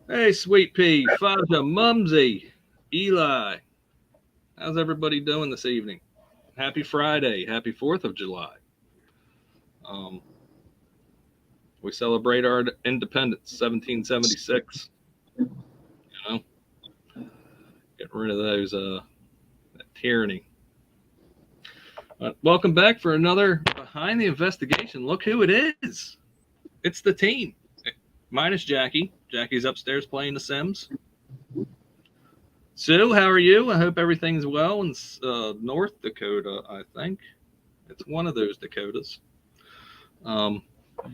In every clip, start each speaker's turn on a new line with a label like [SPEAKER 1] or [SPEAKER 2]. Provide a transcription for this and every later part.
[SPEAKER 1] Hey, Sweet Pea, Faja, Mumsy, Eli. How's everybody doing this evening? Happy Friday. Happy 4th of July. Um, we celebrate our independence, 1776. You know, getting rid of that tyranny. Welcome back for another Behind the Investigation. Look who it is. It's the team. Minus Jackie. Jackie's upstairs playing The Sims. Sue, how are you? I hope everything's well in North Dakota, I think. It's one of those Dakotas. Um,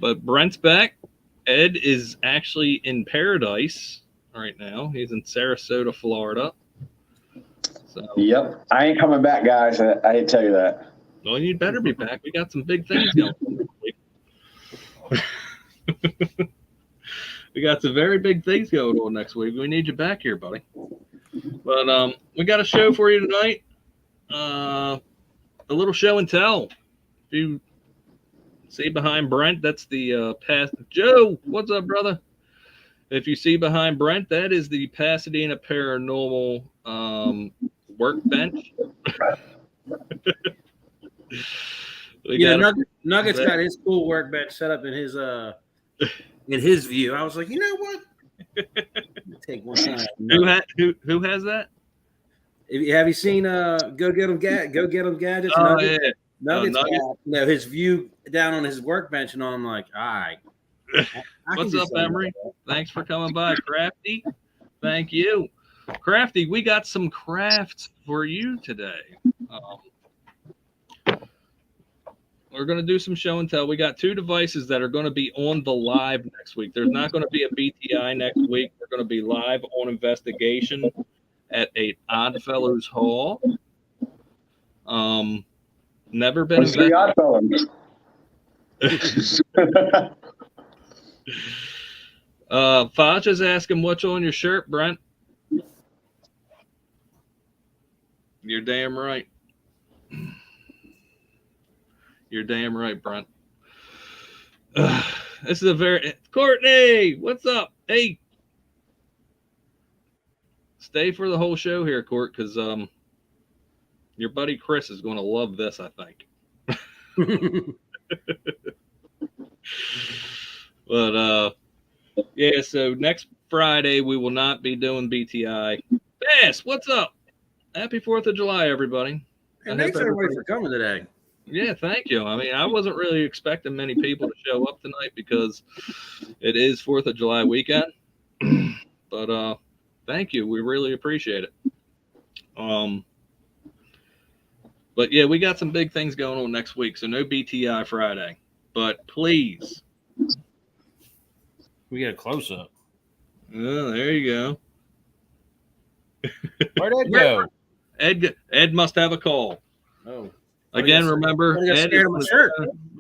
[SPEAKER 1] but Brent's back. Ed is actually in paradise right now. He's in Sarasota, Florida. So,
[SPEAKER 2] Yep. I ain't coming back, guys. I hate to tell you that.
[SPEAKER 1] well, you'd better be back. We got some big things going on. We got some very big things going on next week. We need you back here, buddy. But we got a show for you tonight. A little show and tell. If you see behind Brent, that's the past. Joe, what's up, brother? If you see behind Brent, that is the Pasadena Paranormal workbench.
[SPEAKER 3] Nuggets got his cool workbench set up in his view. I was like, you know what? Take one time.
[SPEAKER 1] Who has that?
[SPEAKER 3] Have you seen Go Get 'em Gadgets?
[SPEAKER 1] Oh
[SPEAKER 3] Nuggets?
[SPEAKER 1] yeah,
[SPEAKER 3] Nuggets. His view down on his workbench, and I'm like, all right.
[SPEAKER 1] What's up, Emery? Thanks for coming by, Crafty. Thank you, Crafty. We got some crafts for you today. We're going to do some show and tell. We got two devices that are going to be on the live next week. There's not going to be a BTI next week. We're going to be live on investigation at a Oddfellows Hall. Never been
[SPEAKER 2] the Oddfellows.
[SPEAKER 1] Faja's asking what's on your shirt, Brent. You're damn right. You're damn right, Brent. This is a very Courtney. What's up? Hey, stay for the whole show here, Court, because your buddy Chris is going to love this. I think. But yeah. So next Friday we will not be doing BTI. Bass, what's up? Happy 4th of July, everybody.
[SPEAKER 3] And thanks everybody for coming today.
[SPEAKER 1] Yeah, thank you. I mean, I wasn't really expecting many people to show up tonight because it is 4th of July weekend. But thank you. We really appreciate it. But yeah, we got some big things going on next week, so no BTI Friday. But please.
[SPEAKER 3] We get a close up.
[SPEAKER 1] Oh, there you
[SPEAKER 3] go. Where'd Ed go?
[SPEAKER 1] Ed must have a call.
[SPEAKER 3] Oh.
[SPEAKER 1] Again, remember,
[SPEAKER 3] Ed is the shirt.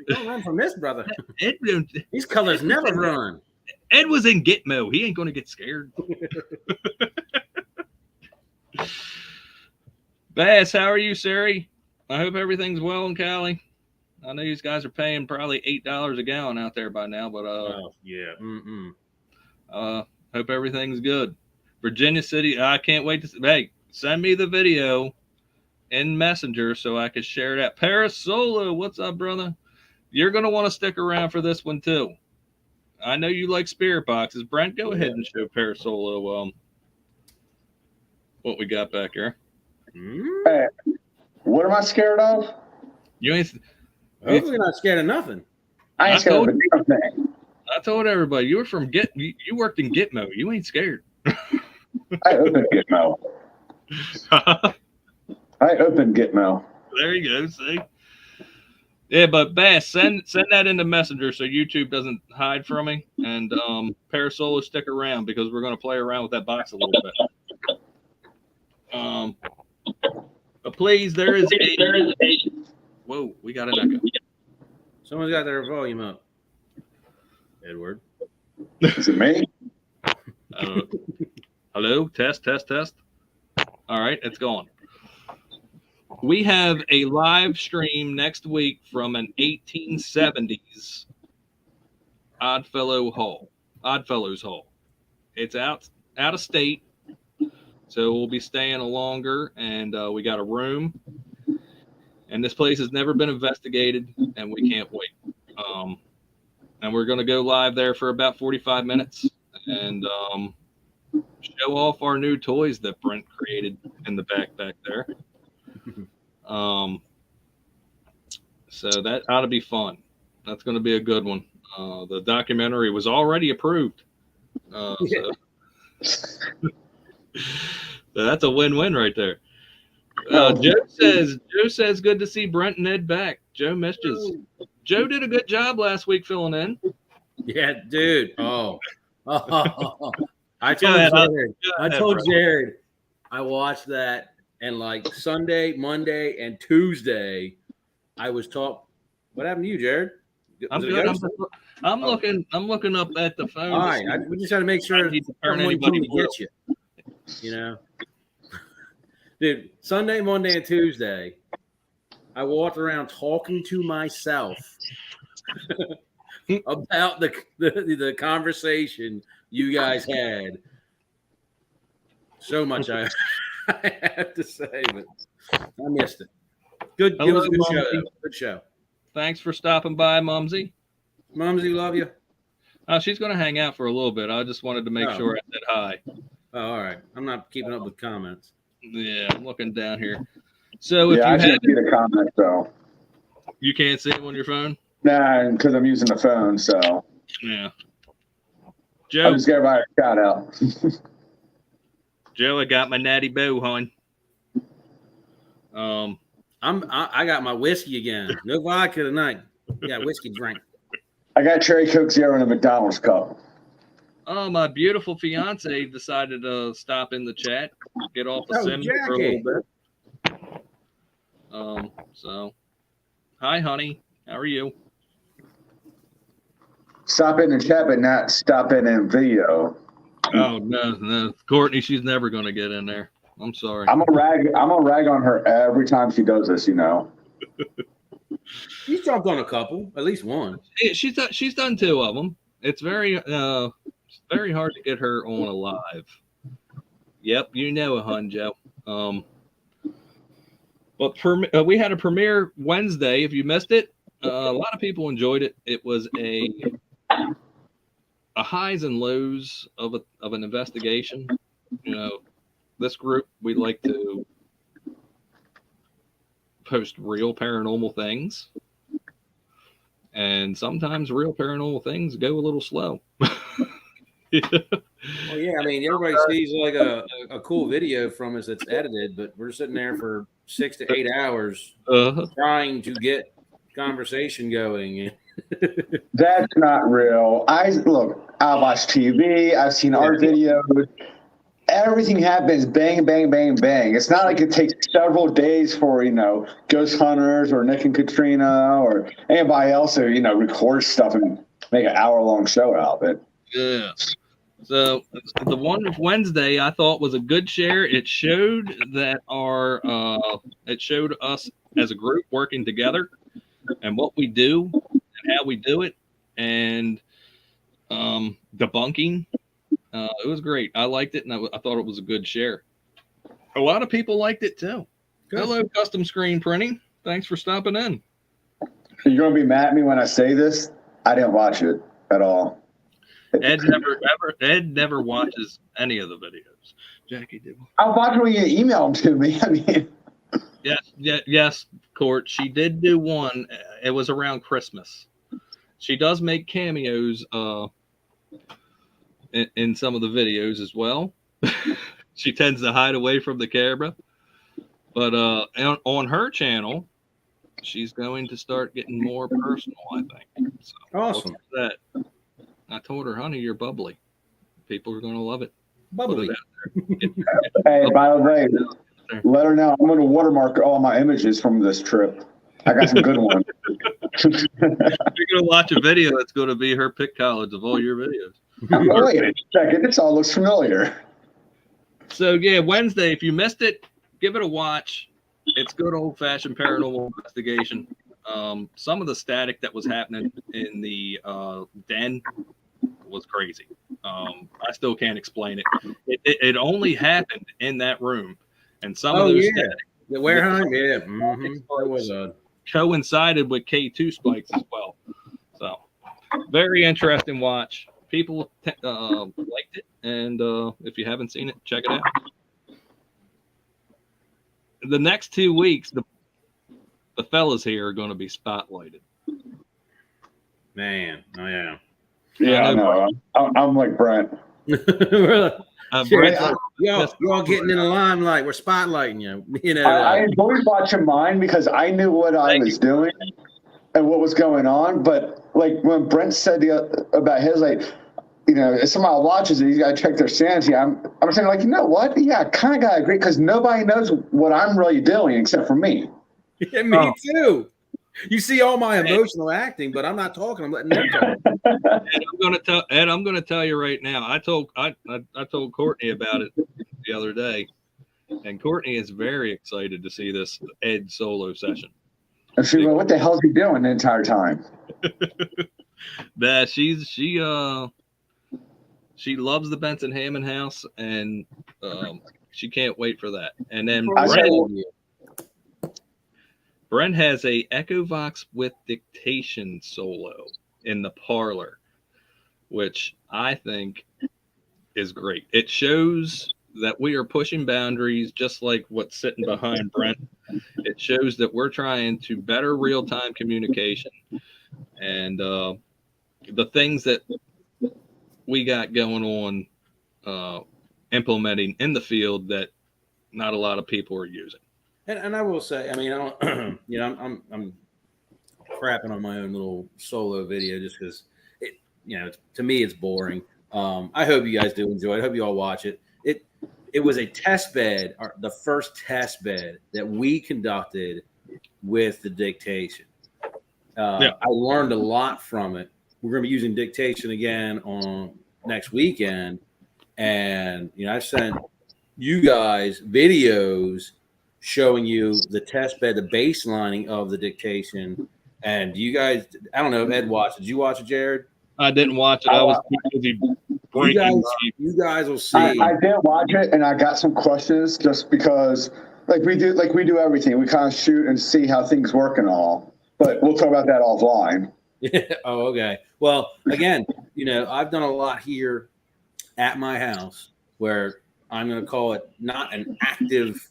[SPEAKER 3] Don't run from this, brother.
[SPEAKER 1] Ed,
[SPEAKER 3] these colors never run.
[SPEAKER 1] Ed was in Gitmo. He ain't going to get scared. Bass, how are you, Sari? I hope everything's well in Cali. I know these guys are paying probably $8 a gallon out there by now, but
[SPEAKER 3] yeah.
[SPEAKER 1] Hope everything's good. Virginia City, I can't wait to see. Hey, send me the video in Messenger so I can share that. Paris Solo, what's up, brother? You're going to want to stick around for this one, too. I know you like spirit boxes. Brent, go ahead and show Paris Solo what we got back here.
[SPEAKER 2] Hey, what am I scared of?
[SPEAKER 1] You ain't.
[SPEAKER 3] Hopefully not scared of nothing.
[SPEAKER 2] I ain't scared of a damn thing.
[SPEAKER 1] I told everybody you were from you worked in Gitmo. You ain't scared.
[SPEAKER 2] I opened Gitmo. I opened Gitmo.
[SPEAKER 1] There you go. See. Yeah, but Bass, send that into Messenger so YouTube doesn't hide from me. And Parasolo, stick around because we're going to play around with that box a little bit. But please, there is a. Whoa, we got an echo.
[SPEAKER 3] Someone's got their volume up. Edward.
[SPEAKER 2] Is it me?
[SPEAKER 1] Hello, test. All right, it's gone. We have a live stream next week from an 1870s Oddfellows Hall. It's out of state, so we'll be staying longer, and we got a room. And this place has never been investigated, and we can't wait. And we're going to go live there for about 45 minutes and show off our new toys that Brent created in the back there. So that ought to be fun. That's going to be a good one. The documentary was already approved. So that's a win-win right there. Joe says good to see Brent and Ed back. Joe missed us. Joe did a good job last week filling in.
[SPEAKER 3] Yeah, dude. I told Jared I watched that, and like Sunday, Monday, and Tuesday, I was taught. What happened to you, Jared?
[SPEAKER 1] I'm good. I'm looking up at the phone.
[SPEAKER 3] All right, we just got to make sure someone to get you. You know, dude. Sunday, Monday, and Tuesday, I walked around talking to myself about the conversation you guys had. So much I have to say, but I missed it. Good, it was a good show. Good show.
[SPEAKER 1] Thanks for stopping by, Mumsy.
[SPEAKER 3] Mumsy, love you.
[SPEAKER 1] She's going to hang out for a little bit. I just wanted to make sure I said hi.
[SPEAKER 3] Oh, all right. I'm not keeping up with comments.
[SPEAKER 1] Yeah, I'm looking down here. So if
[SPEAKER 2] I can't see the comments though.
[SPEAKER 1] You can't see them on your phone?
[SPEAKER 2] Nah, because I'm using the phone. So
[SPEAKER 1] yeah. Joe,
[SPEAKER 2] I'll just give everybody a shout out.
[SPEAKER 1] Joe, I got my natty bow, hon.
[SPEAKER 3] I got my whiskey again. No vodka tonight. Yeah, whiskey drink.
[SPEAKER 2] I got Cherry Coke Zero in a McDonald's cup.
[SPEAKER 1] Oh, my beautiful fiance decided to stop in the chat, get off the sim for a little bit. So, hi, honey. How are you?
[SPEAKER 2] Stop in the chat, but not stop in video.
[SPEAKER 1] Oh no, Courtney, she's never going to get in there. I'm sorry.
[SPEAKER 2] I'm gonna rag on her every time she does this. You know.
[SPEAKER 3] She's jumped on a couple, at least one.
[SPEAKER 1] She's done two of them. It's very hard to get her on a live. Yep, you know it, hun, Joe. But we had a premiere Wednesday. If you missed it, a lot of people enjoyed it. It was a highs and lows of an investigation. You know, this group, we like to post real paranormal things, and sometimes real paranormal things go a little slow.
[SPEAKER 3] Well, yeah, I mean, everybody sees like a cool video from us that's edited, but we're sitting there for 6 to 8 hours trying to get conversation going.
[SPEAKER 2] That's not real. I watch TV. I've seen our videos. Everything happens bang, bang, bang, bang. It's not like it takes several days for, Ghost Hunters or Nick and Katrina or anybody else to, record stuff and make an hour-long show out of it.
[SPEAKER 1] Yeah. So the one with Wednesday I thought was a good share. It showed that it showed us as a group working together and what we do and how we do it and debunking. It was great. I liked it, and I thought it was a good share. A lot of people liked it, too. Good. Hello, Custom Screen Printing. Thanks for stopping in.
[SPEAKER 2] You're going to be mad at me when I say this? I didn't watch it at all.
[SPEAKER 1] Ed never watches any of the videos. Jackie did.
[SPEAKER 2] I'll watch when you email them to me. I mean,
[SPEAKER 1] yes, Court. She did do one. It was around Christmas. She does make cameos in some of the videos as well. She tends to hide away from the camera. But on her channel, she's going to start getting more personal, I think. So,
[SPEAKER 3] awesome.
[SPEAKER 1] That. I told her, honey, you're bubbly. People are going to love it.
[SPEAKER 3] Bubbly.
[SPEAKER 2] Hey, by the way, let her know I'm going to watermark all my images from this trip. I got some good ones.
[SPEAKER 1] You're going to watch a video that's going to be her pick college of all your videos.
[SPEAKER 2] Oh, wait a second. This all looks familiar.
[SPEAKER 1] So, yeah, Wednesday, if you missed it, give it a watch. It's good old-fashioned paranormal investigation. Some of the static that was happening in the den was crazy. I still can't explain it. It only happened in that room, and some of those
[SPEAKER 3] the Wareheim, that was
[SPEAKER 1] coincided with K2 spikes as well. So very interesting watch. People liked it, and if you haven't seen it, check it out. The next 2 weeks, the fellas here are going to be spotlighted.
[SPEAKER 3] Man, oh yeah.
[SPEAKER 2] Yeah, I know. I'm like Brent.
[SPEAKER 3] Brent, y'all getting in the limelight. We're spotlighting you. You know,
[SPEAKER 2] I enjoyed watching mine because I knew what I was doing and what was going on. But like when Brent said about his, like, you know, if somebody watches it, he's got to check their sanity. I'm saying, like, you know what? Yeah, I kind of got to agree because nobody knows what I'm really doing except for me.
[SPEAKER 3] Yeah, me too. You see all my emotional acting, but I'm not talking. I'm letting them talk.
[SPEAKER 1] I'm gonna tell you right now. I told Courtney about it the other day, and Courtney is very excited to see this Ed solo session.
[SPEAKER 2] And she went, "What the hell's he doing the entire time?"
[SPEAKER 1] That she loves the Benson Hammond house, and she can't wait for that. And then Brent has a Echovox with dictation solo in the parlor, which I think is great. It shows that we are pushing boundaries, just like what's sitting behind Brent. It shows that we're trying to better real-time communication, and the things that we got going on implementing in the field that not a lot of people are using.
[SPEAKER 3] And I will say, I mean, I don't, you know, I'm crapping on my own little solo video just because it, you know, to me it's boring. I hope you guys do enjoy it. I hope you all watch it. It was a test bed, the first test bed that we conducted with the dictation. I learned a lot from it. We're going to be using dictation again on next weekend, and you know, I sent you guys videos showing you the test bed, the baselining of the dictation. And you guys, I don't know if Ed watched. Did you watch it, Jared?
[SPEAKER 1] I didn't watch it. I was busy.
[SPEAKER 3] You guys will see.
[SPEAKER 2] I did watch it, and I got some questions just because, like we do everything. We kind of shoot and see how things work and all. But we'll talk about that offline.
[SPEAKER 3] Oh, okay. Well, again, you know, I've done a lot here at my house where I'm going to call it not an active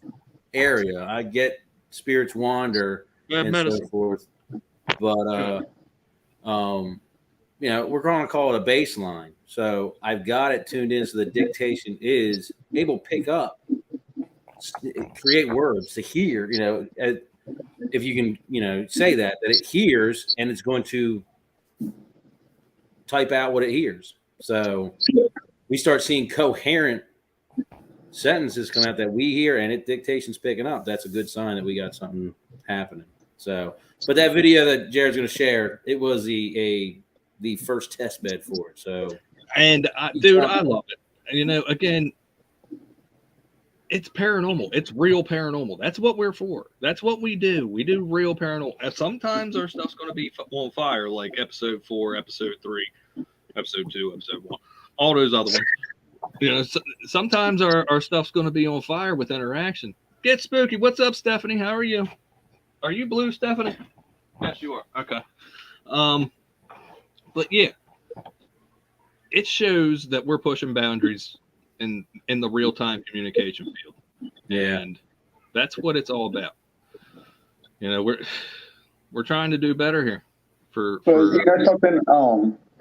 [SPEAKER 3] area. I get spirits wander and so forth, but you know, we're going to call it a baseline. So I've got it tuned in so the dictation is able to pick up, create words to hear. You know, if you can, you know, say that it hears and it's going to type out what it hears. So we start seeing coherent sentences come out that we hear and it dictation's picking up. That's a good sign that we got something happening. So, but that video that Jared's going to share, it was the first test bed for it. So,
[SPEAKER 1] and dude, I love it. You know, again, it's paranormal. It's real paranormal. That's what we're for. That's what we do. We do real paranormal. And sometimes our stuff's going to be on fire, like episode 4, episode 3, episode 2, episode 1, all those other ones. You know, sometimes our stuff's going to be on fire with interaction. Get spooky. What's up, Stephanie? How are you? Are you blue, Stephanie? Yes, you are. Okay. But yeah, it shows that we're pushing boundaries in the real-time communication field.
[SPEAKER 3] Yeah.
[SPEAKER 1] And that's what it's all about. You know, we're trying to do better here. You
[SPEAKER 2] know something?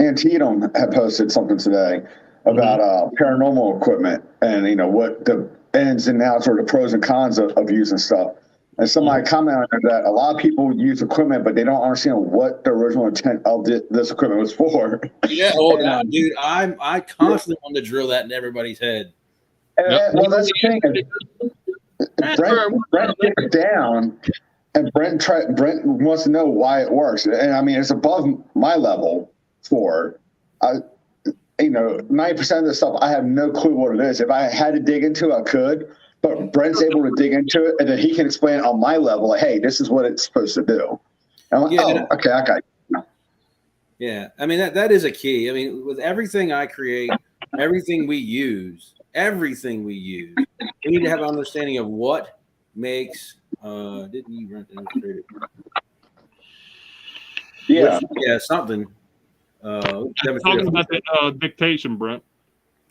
[SPEAKER 2] Antietam had posted something today about paranormal equipment and, you know, what the ins and outs or the pros and cons of using stuff. And somebody commented that a lot of people use equipment, but they don't understand what the original intent of this equipment was for.
[SPEAKER 3] Yeah, dude, I constantly want to drill that in everybody's head.
[SPEAKER 2] Well, that's the thing. Brent gets down, and Brent wants to know why it works. And I mean, it's above my level for, you know, 90% of the stuff I have no clue what it is. If I had to dig into it, I could. But Brent's able to dig into it, and then he can explain it on my level. Like, hey, this is what it's supposed to do. And I'm like, okay.
[SPEAKER 3] Yeah, I mean that is a key. I mean, with everything I create, everything we use, we need to have an understanding of what makes. Didn't you rent illustrated?
[SPEAKER 2] Yeah.
[SPEAKER 3] Something.
[SPEAKER 4] Talking about the dictation, Brent.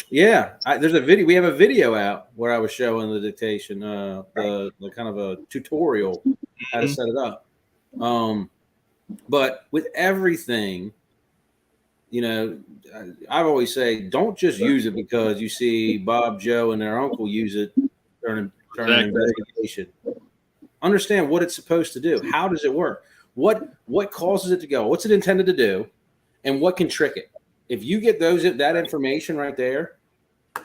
[SPEAKER 3] Yeah, there's a video. We have a video out where I was showing the dictation, the kind of a tutorial how to set it up. But with everything, you know, I always say, don't just use it because you see Bob, Joe, and their uncle use it during an investigation. Understand what it's supposed to do. How does it work? What causes it to go? What's it intended to do? And what can trick it? If you get that information right there,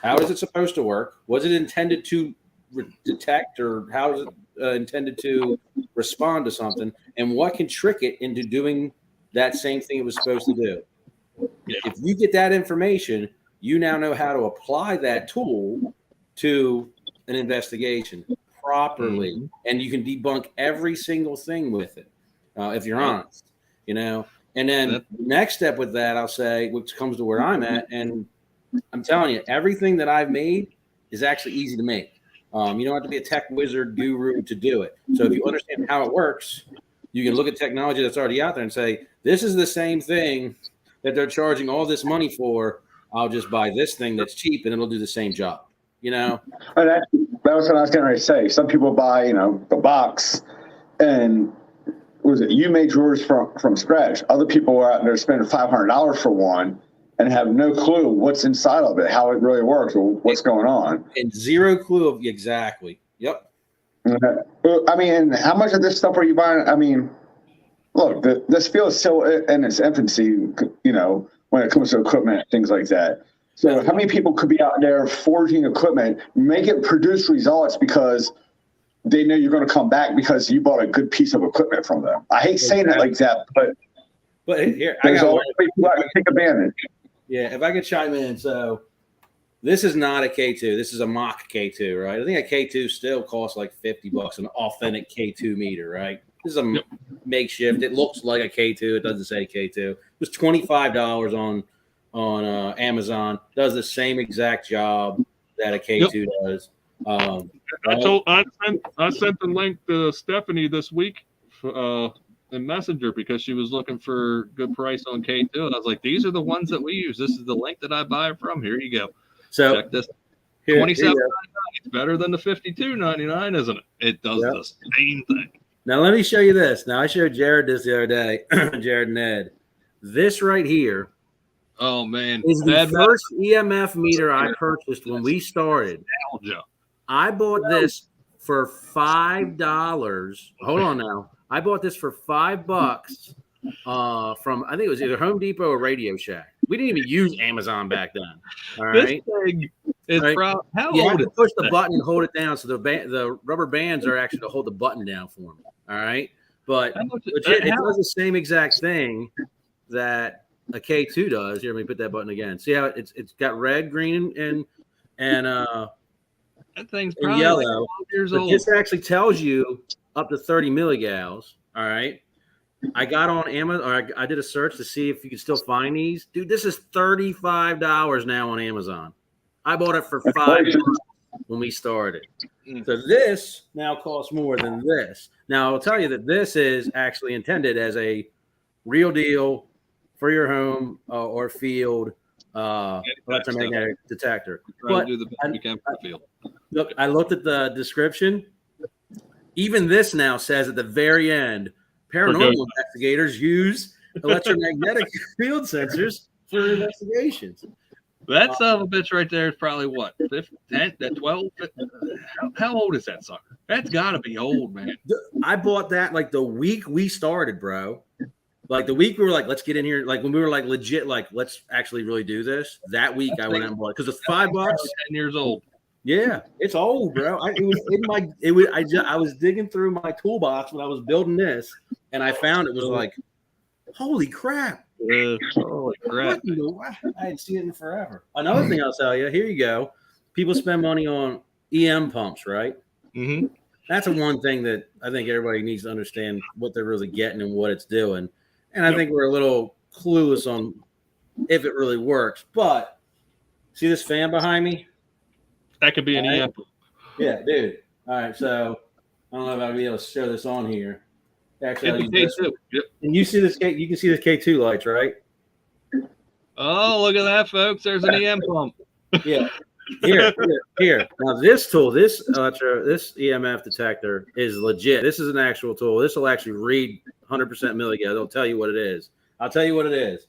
[SPEAKER 3] how is it supposed to work? Was it intended to detect, or how is it intended to respond to something? And what can trick it into doing that same thing it was supposed to do? Yeah. If you get that information, you now know how to apply that tool to an investigation properly, and you can debunk every single thing with it if you're honest, you know. And then the next step with that, I'll say, which comes to where I'm at, and I'm telling you, everything that I've made is actually easy to make. You don't have to be a tech wizard guru to do it. So if you understand how it works, you can look at technology that's already out there and say, this is the same thing that they're charging all this money for. I'll just buy this thing that's cheap and it'll do the same job, you know?
[SPEAKER 2] That was what I was going to say. Some people buy, you know, the box, and you made yours from scratch. Other people are out there spending $500 for one and have no clue what's inside of it, how it really works, or what's going on.
[SPEAKER 3] And zero clue of exactly. Yep.
[SPEAKER 2] I mean, how much of this stuff are you buying? I mean, look, this field is still in its infancy, you know, when it comes to equipment and things like that. So how many people could be out there forging equipment, make it produce results because they know you're going to come back because you bought a good piece of equipment from them? I hate saying it like that, but
[SPEAKER 3] here,
[SPEAKER 2] there's always people that can take advantage.
[SPEAKER 3] Yeah, if I could chime in. So this is not a K2. This is a mock K2, right? I think a K2 still costs like $50, an authentic K2 meter, right? This is a makeshift. It looks like a K2. It doesn't say K2. It was $25 on Amazon. Does the same exact job that a K2 does.
[SPEAKER 4] I sent the link to Stephanie this week in Messenger because she was looking for good price on K2, and I was like, these are the ones that we use. This is the link that I buy from. Here you go. So check this. $27.99. It's better than the $52.99, isn't it? It does the same thing.
[SPEAKER 3] Now let me show you this. Now I showed Jared this the other day. Jared and Ed. This right here.
[SPEAKER 1] Oh man,
[SPEAKER 3] is the first EMF meter I purchased when we started. I bought this for $5. Hold on now. I bought this for $5 from, I think it was either Home Depot or Radio Shack. We didn't even use Amazon back then. All right.
[SPEAKER 1] This thing is how
[SPEAKER 3] you
[SPEAKER 1] old
[SPEAKER 3] have
[SPEAKER 1] is
[SPEAKER 3] to push the button and hold it down. So the rubber bands are actually to hold the button down for me. All right. But it does the same exact thing that a K2 does. Here, let me put that button again. See how it's got red, green, and
[SPEAKER 1] that thing's probably
[SPEAKER 3] yellow.
[SPEAKER 1] like 12 years old.
[SPEAKER 3] This actually tells you up to 30 milligauss. All right. I got on Amazon, or I did a search to see if you can still find these. Dude, this is $35 now on Amazon. I bought it for $5 when we started. So this now costs more than this. Now, I'll tell you that this is actually intended as a real deal for your home or field electromagnetic detector. But
[SPEAKER 1] do the best we can for the field.
[SPEAKER 3] Look, I looked at the description. Even this now says at the very end, paranormal investigators use electromagnetic field sensors for investigations.
[SPEAKER 1] That son of a bitch right there is probably what, 10, 12? How old is that sucker? That's got to be old, man.
[SPEAKER 3] I bought that like the week we started, bro. Like the week we were like, let's get in here. Like when we were like legit, like let's actually really do this. That week I went out and bought it because it's $5.
[SPEAKER 1] 10 years old.
[SPEAKER 3] Yeah, it's old, bro. I was digging through my toolbox when I was building this, and I found it was like, holy crap!
[SPEAKER 1] Holy crap!
[SPEAKER 3] I hadn't seen it in forever. Another thing I'll tell you. Here you go. People spend money on EM pumps, right?
[SPEAKER 1] Mm-hmm.
[SPEAKER 3] That's the one thing that I think everybody needs to understand what they're really getting and what it's doing. And I think we're a little clueless on if it really works, but See this fan behind me?
[SPEAKER 4] That could be an
[SPEAKER 3] All right.
[SPEAKER 4] EM pump.
[SPEAKER 3] Yeah, dude. All right, so I don't know if I'll be able to show this on here. Actually, I'll use this.
[SPEAKER 4] Yep.
[SPEAKER 3] And you see this K? You can see this K2 lights, right?
[SPEAKER 1] Oh, look at that, folks. There's an EM pump.
[SPEAKER 3] Yeah. Here. Now this tool, this EMF detector is legit. This is an actual tool. This will actually read 100% milligauss. It'll tell you what it is. I'll tell you what it is.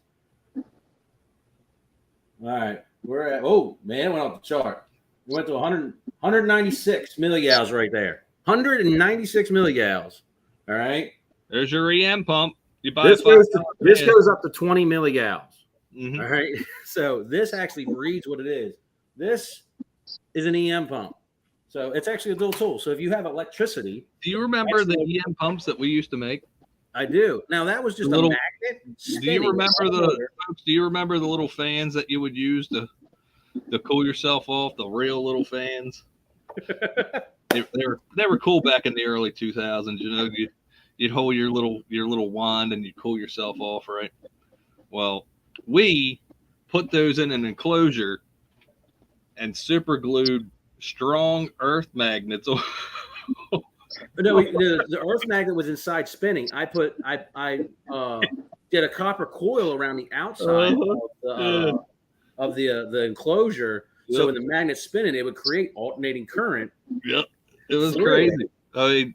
[SPEAKER 3] All right, we're at. Oh man, it went off the chart. We went to 196 milligauss right there. 196 milligauss. All right.
[SPEAKER 1] There's your EM pump. You buy
[SPEAKER 3] This goes up to 20 milligauss.
[SPEAKER 1] Mm-hmm.
[SPEAKER 3] All right. So this actually reads what it is. This is an EM pump. So it's actually a dual tool. So if you have electricity.
[SPEAKER 1] Do you remember the EM pumps that we used to make?
[SPEAKER 3] I do. Now that was just a magnet.
[SPEAKER 1] Do you remember the little fans that you would use to cool yourself off? The real little fans. they were cool back in the early 2000s. You know, you'd hold your little wand and you'd cool yourself off, right? Well, we put those in an enclosure and super glued strong earth magnets.
[SPEAKER 3] No, the earth magnet was inside spinning. I did a copper coil around the outside of the enclosure. Yep. So when the magnet's spinning, it would create alternating current.
[SPEAKER 1] Yep, it was crazy. I mean,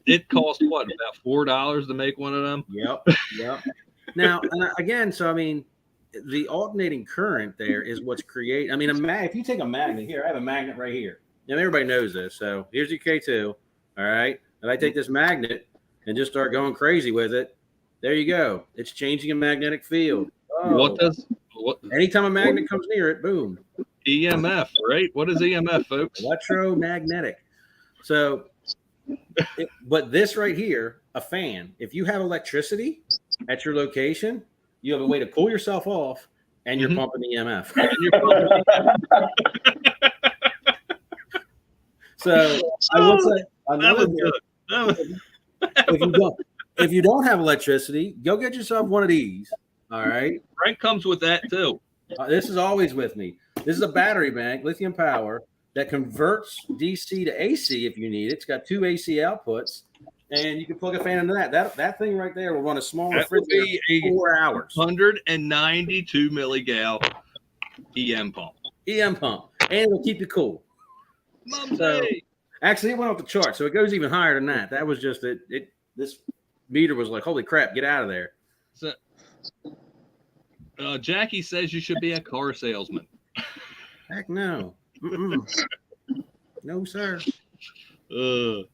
[SPEAKER 1] it cost what, about $4 to make one of them?
[SPEAKER 3] Yep. Now, again, so I mean, the alternating current there is what's creating. I mean, if you take a magnet here, I have a magnet right here. And everybody knows this. So here's your K2. All right. If I take this magnet and just start going crazy with it, there you go. It's changing a magnetic field. Oh. Anytime a magnet comes near it, boom.
[SPEAKER 1] EMF, right? What is EMF, folks?
[SPEAKER 3] Electromagnetic. So, but this right here, a fan, if you have electricity at your location, you have a way to cool yourself off and you're pumping EMF. So I will say, if you don't have electricity, go get yourself one of these. All right.
[SPEAKER 1] Frank comes with that too.
[SPEAKER 3] This is always with me. This is a battery bank, lithium power, that converts DC to AC if you need it. It's got 2 AC outputs, and you can plug a fan into that. That thing right there will run a small refrigerator for 4 hours.
[SPEAKER 1] 192 milligal EM pump.
[SPEAKER 3] And it'll keep you cool. So, actually, it went off the chart, so it goes even higher than that. That was just it. This meter was like, holy crap, get out of there.
[SPEAKER 1] So, Jackie says you should be a car salesman.
[SPEAKER 3] Heck no. No, sir.
[SPEAKER 1] You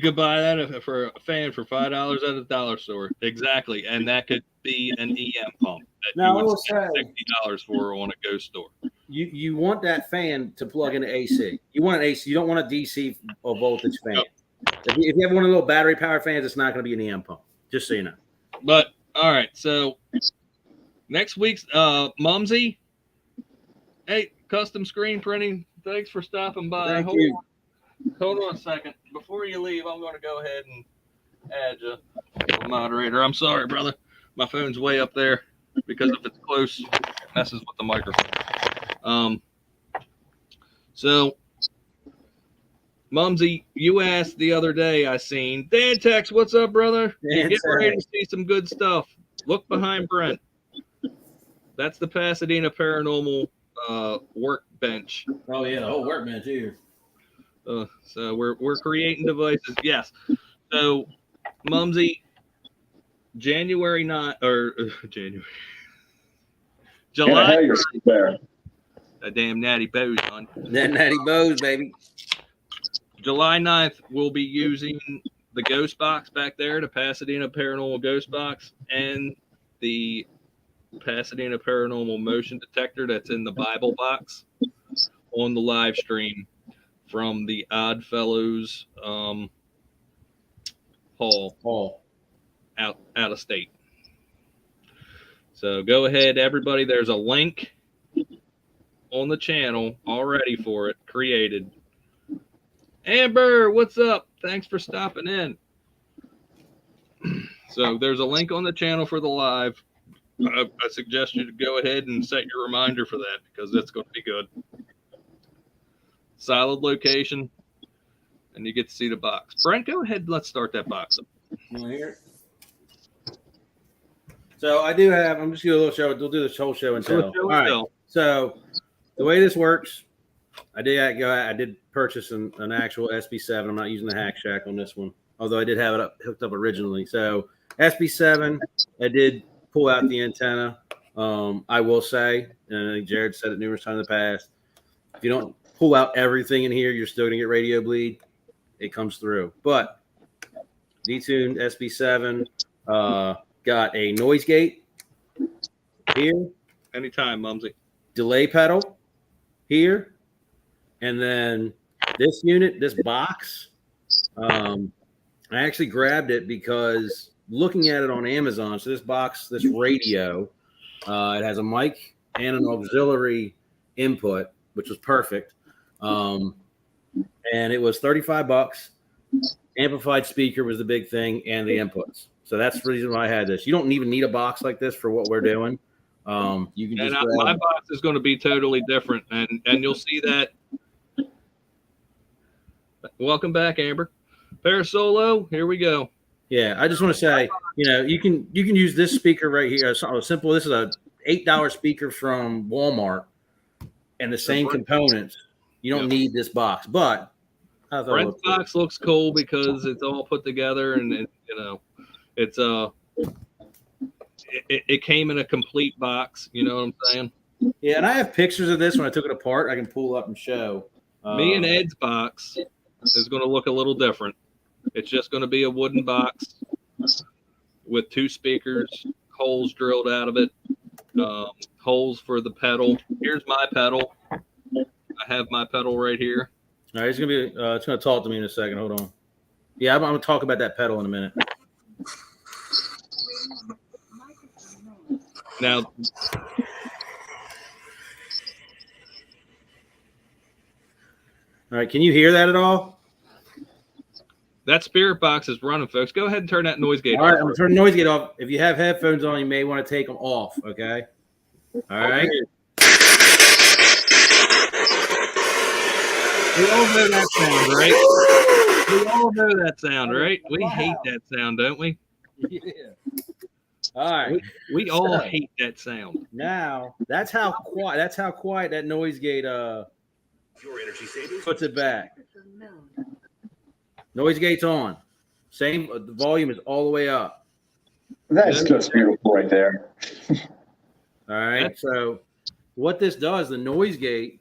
[SPEAKER 1] could buy that for a fan for $5 at a dollar store. Exactly. And that could be an EM pump that
[SPEAKER 3] now,
[SPEAKER 1] you would spend $60 for on a ghost store.
[SPEAKER 3] You want that fan to plug into AC. You want an AC. You don't want a DC or voltage fan. Nope. If you have one of the little battery power fans, it's not going to be an EM pump. Just so you know.
[SPEAKER 1] But all right, so next week's Mumsy. Hey, custom screen printing. Thanks for stopping by. Hold on a second. Before you leave, I'm going to go ahead and add you a moderator. I'm sorry, brother. My phone's way up there because if it's close, it messes with the microphone. So, Mumsy, you asked the other day, I seen. Dan Tex, what's up, brother? You're getting ready to see some good stuff. Look behind Brent. That's the Pasadena Paranormal workbench.
[SPEAKER 3] Oh, yeah, the whole workbench here.
[SPEAKER 1] So we're creating devices. Yes. So, Mumsy, July. That damn Natty Bows on.
[SPEAKER 3] That Natty Bows, baby.
[SPEAKER 1] July 9th, we'll be using the ghost box back there, the Pasadena Paranormal Ghost Box, and the Pasadena Paranormal Motion Detector that's in the Bible box on the live stream from the Odd Fellows hall out of state. So go ahead, everybody. There's a link on the channel already for it created. Amber, what's up? Thanks for stopping in. So there's a link on the channel for the live. I suggest you to go ahead and set your reminder for that because it's going to be good. Solid location, and you get to see the box. Brent, go ahead and let's start that box up.
[SPEAKER 3] You want to hear it? So I do have. I'm just gonna do a little show. We'll do this whole show and tell. All right. So the way this works, I did purchase an actual SB7. I'm not using the Hack Shack on this one, although I did have it hooked up originally. So SB7, I did pull out the antenna. I will say, and I think Jared said it numerous times in the past, if you don't pull out everything in here, you're still gonna get radio bleed. It comes through. But detuned SB7 got a noise gate here.
[SPEAKER 1] Anytime, Mumsy.
[SPEAKER 3] Delay pedal here. And then this unit, this box, I actually grabbed it because looking at it on Amazon, so this box, this radio, it has a mic and an auxiliary input, which was perfect. And it was $35. Amplified speaker was the big thing, and the inputs. So that's the reason why I had this. You don't even need a box like this for what we're doing. You can just
[SPEAKER 1] my box is going to be totally different, and you'll see that. Welcome back, Amber. Parasolo, here we go.
[SPEAKER 3] Yeah, I just want to say, you can use this speaker right here. Something simple. This is a $8 speaker from Walmart, and the same components. You don't need this box, but
[SPEAKER 1] Brent's box looks cool because it's all put together, and it's it came in a complete box. You know what I'm saying?
[SPEAKER 3] Yeah, and I have pictures of this when I took it apart. I can pull up and show.
[SPEAKER 1] Me and Ed's box is going to look a little different. It's just going to be a wooden box with 2 speakers, holes drilled out of it, holes for the pedal. Here's my pedal. I have my pedal right here.
[SPEAKER 3] All right, it's gonna talk to me in a second. Hold on. Yeah, I'm gonna talk about that pedal in a minute.
[SPEAKER 1] Now,
[SPEAKER 3] all right, can you hear that at all?
[SPEAKER 1] That spirit box is running, folks. Go ahead and turn that noise gate off.
[SPEAKER 3] All right, I'm gonna turn the noise gate off. If you have headphones on, you may want to take them off. Okay. All right.
[SPEAKER 1] We all know that sound, right? We all know that sound, right? We hate that sound, don't we?
[SPEAKER 3] Yeah. All right.
[SPEAKER 1] We all hate that sound.
[SPEAKER 3] Now that's how quiet that noise gate puts it back. Noise gate's on. Same. The volume is all the way up.
[SPEAKER 2] That's just beautiful right there.
[SPEAKER 3] All right. So what this does, the noise gate.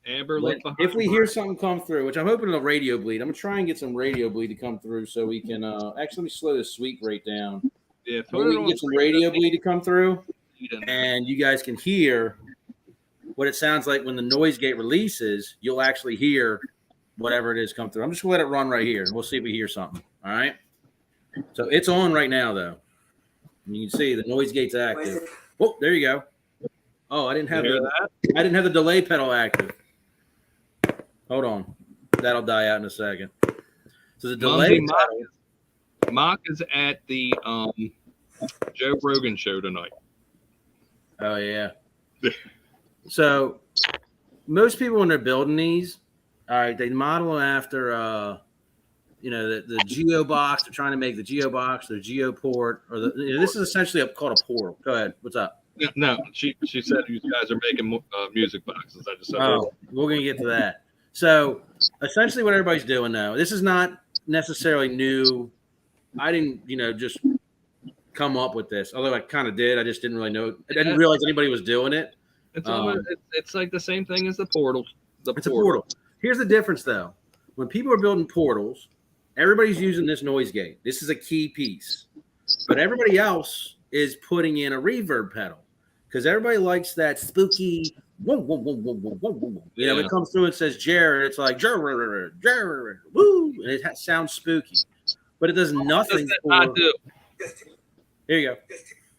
[SPEAKER 1] Amber,
[SPEAKER 3] if we hear something come through, which I'm hoping it'll radio bleed, I'm gonna try and get some radio bleed to come through so we can actually let me slow this sweep rate down.
[SPEAKER 1] Yeah,
[SPEAKER 3] we can get some radio bleed to come through, and you guys can hear what it sounds like when the noise gate releases. You'll actually hear whatever it is come through. I'm just gonna let it run right here, and we'll see if we hear something. All right. So it's on right now, though. And you can see the noise gate's active. Oh, there you go. Oh, I didn't have the delay pedal active. Hold on. That'll die out in a second. So the delay
[SPEAKER 1] Mock is at the Joe Rogan show tonight.
[SPEAKER 3] Oh, yeah. So most people when they're building these, all right, they model them after, the Geo box. They're trying to make the Geo box, their Geo port, or this is essentially called a portal. Go ahead. What's up?
[SPEAKER 1] No, she said you guys are making music boxes. I just said,
[SPEAKER 3] we're going to get to that. So essentially what everybody's doing now, this is not necessarily new. I didn't, just come up with this, although I kind of did. I just didn't really know. I didn't realize anybody was doing it.
[SPEAKER 1] It's like the same thing as the portal.
[SPEAKER 3] It's a portal. Here's the difference, though. When people are building portals, everybody's using this noise gate. This is a key piece. But everybody else is putting in a reverb pedal because everybody likes that spooky whoa, whoa, whoa, whoa, whoa, whoa, whoa. It comes through and says Jared. It's like Jared, woo, and it sounds spooky, but it does nothing.
[SPEAKER 1] Not do?
[SPEAKER 3] Here you go.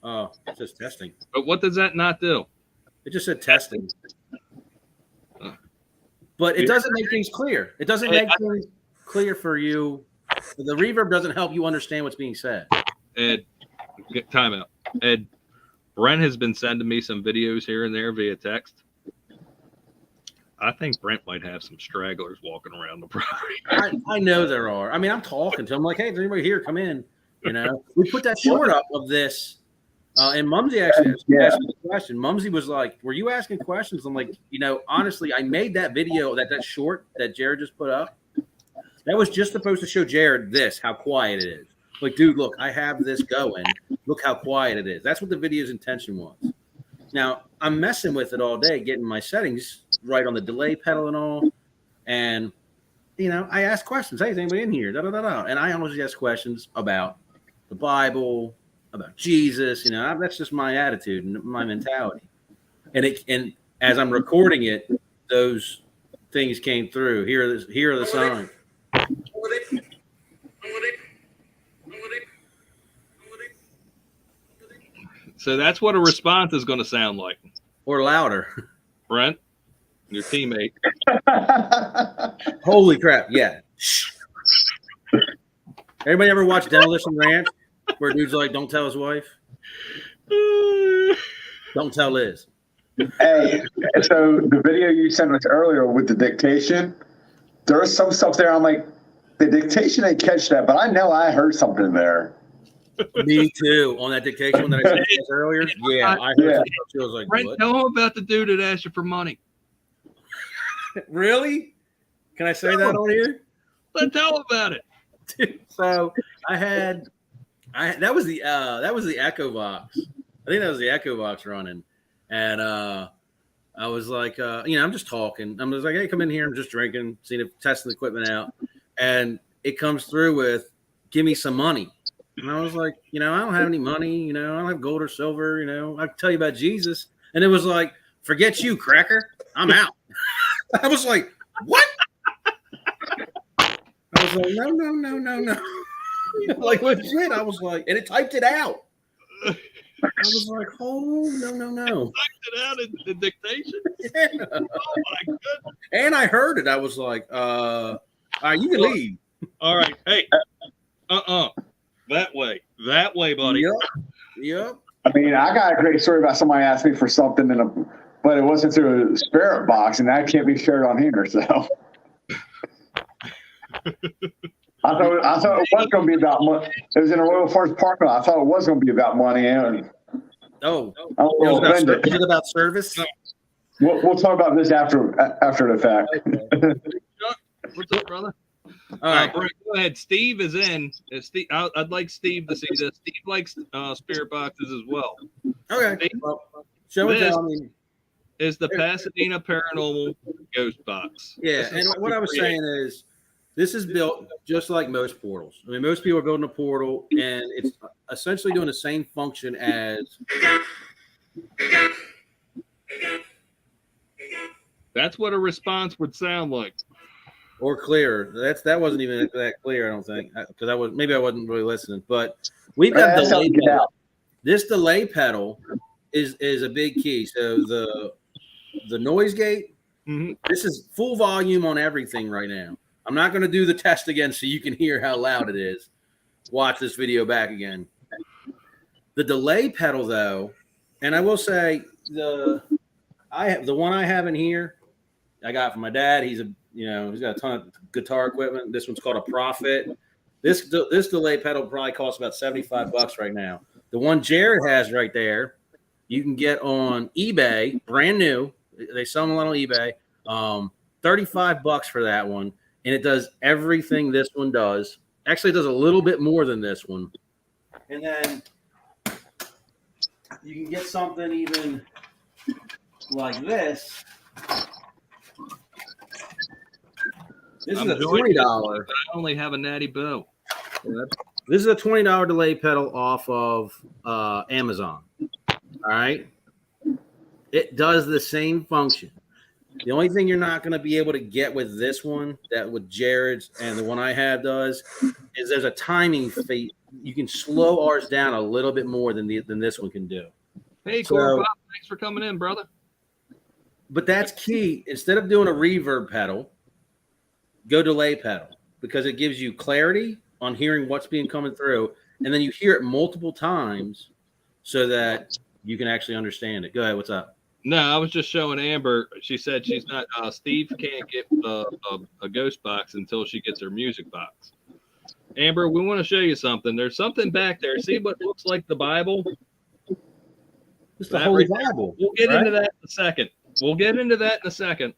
[SPEAKER 3] Oh, it says testing.
[SPEAKER 1] But what does that not do?
[SPEAKER 3] It just said testing. But it doesn't make things clear. It doesn't make things clear for you. The reverb doesn't help you understand what's being said.
[SPEAKER 1] Ed, time out. Ed, Brent has been sending me some videos here and there via text. I think Brent might have some stragglers walking around the property.
[SPEAKER 3] I know there are. I mean, I'm talking to him like, hey, is anybody here? Come in. You know, we put that short up of this. And Mumsy actually asked me a question. Mumsy was like, were you asking questions? I'm like, you know, honestly, I made that video, that short that Jared just put up. That was just supposed to show Jared how quiet it is. Like, dude, look, I have this going. Look how quiet it is. That's what the video's intention was. Now, I'm messing with it all day, getting my settings right on the delay pedal and all. And, you know, I ask questions. Hey, is anybody in here? Da, da, da, da. And I always ask questions about the Bible, about Jesus. You know, that's just my attitude and my mentality. And as I'm recording it, those things came through. Here are the signs.
[SPEAKER 1] So that's what a response is going to sound like.
[SPEAKER 3] Or louder.
[SPEAKER 1] Brent, your teammate.
[SPEAKER 3] Holy crap. Yeah. Everybody ever watch Demolition Ranch where dude's like, don't tell his wife? Don't tell Liz.
[SPEAKER 2] Hey, so the video you sent us earlier with the dictation, there's some stuff there. I'm like, the dictation ain't catch that, but I know I heard something there.
[SPEAKER 3] Me too. On that dictation that I sent you earlier. Yeah, I heard something. She was like,
[SPEAKER 1] Brent,
[SPEAKER 3] what?
[SPEAKER 1] tell him about the dude that asked you for money.
[SPEAKER 3] Really? Can I say that on here?
[SPEAKER 1] Let's tell him about it.
[SPEAKER 3] So that was the Echo Box. I think that was the Echo Box running. And I was like, I'm just talking. I'm just like, hey, come in here. I'm just drinking, testing the equipment out. And it comes through with, give me some money. And I was like, I don't have any money. I don't have gold or silver. I can tell you about Jesus. And it was like, forget you, cracker. I'm out. I was like, what? I was like, no. Like, legit. I was like, and it typed it out. I was like, oh, no.
[SPEAKER 1] Typed it out in the dictation?
[SPEAKER 3] Yeah.
[SPEAKER 1] Oh, my goodness.
[SPEAKER 3] And I heard it. I was like, all right, you can leave.
[SPEAKER 1] All right. Hey, That way, buddy.
[SPEAKER 3] Yep.
[SPEAKER 2] I mean, I got a great story about somebody asked me for something, but it wasn't through a spirit box, and that can't be shared on here. So I thought it was going to be about money. It was in a Royal Forest parking lot. I thought it was going to be about money. And
[SPEAKER 3] Oh,
[SPEAKER 2] I'm a little offended.
[SPEAKER 3] Is it about service?
[SPEAKER 2] We'll talk about this after the fact.
[SPEAKER 3] Okay.
[SPEAKER 1] What's up, brother?
[SPEAKER 3] All right,
[SPEAKER 1] Brent, go ahead. Steve is in. Steve, I'd like Steve to see this. Steve likes spirit boxes as well.
[SPEAKER 3] Okay.
[SPEAKER 1] Steve,
[SPEAKER 3] Well, show it down.
[SPEAKER 1] is the Pasadena Paranormal Ghost Box.
[SPEAKER 3] Yeah, and what I was saying is, this is built just like most portals. I mean, most people are building a portal, and it's essentially doing the same function as.
[SPEAKER 1] That's what a response would sound like.
[SPEAKER 3] Or clearer. That wasn't even that clear, I don't think, because I wasn't really listening. But we've got delay pedal. This delay pedal is a big key. So the noise gate.
[SPEAKER 1] Mm-hmm.
[SPEAKER 3] This is full volume on everything right now. I'm not going to do the test again so you can hear how loud it is. Watch this video back again. The delay pedal, though, and I will say the one I have in here, I got from my dad. He's got a ton of guitar equipment. This one's called a Prophet. This delay pedal probably costs about $75 right now. The one Jared has right there, you can get on eBay, brand new. They sell them a lot on eBay. $35 for that one, and it does everything this one does. Actually, it does a little bit more than this one. And then you can get something even like this. This is a $20.
[SPEAKER 1] I only have a natty bow.
[SPEAKER 3] This is a $20 delay pedal off of Amazon. All right. It does the same function. The only thing you're not going to be able to get with this one, that with Jared's and the one I have does, is there's a timing fee. You can slow ours down a little bit more than this one can do.
[SPEAKER 1] Hey, Corey Bob, thanks for coming in, brother.
[SPEAKER 3] But that's key. Instead of doing a reverb pedal, go delay pedal, because it gives you clarity on hearing what's being coming through, and then you hear it multiple times so that you can actually understand it. Go ahead. What's up?
[SPEAKER 1] No, I was just showing Amber. She said she's not. Steve can't get a ghost box until she gets her music box. Amber, we want to show you something. There's something back there. See what looks like the Bible?
[SPEAKER 3] It's the Holy Bible.
[SPEAKER 1] We'll get into that in a second.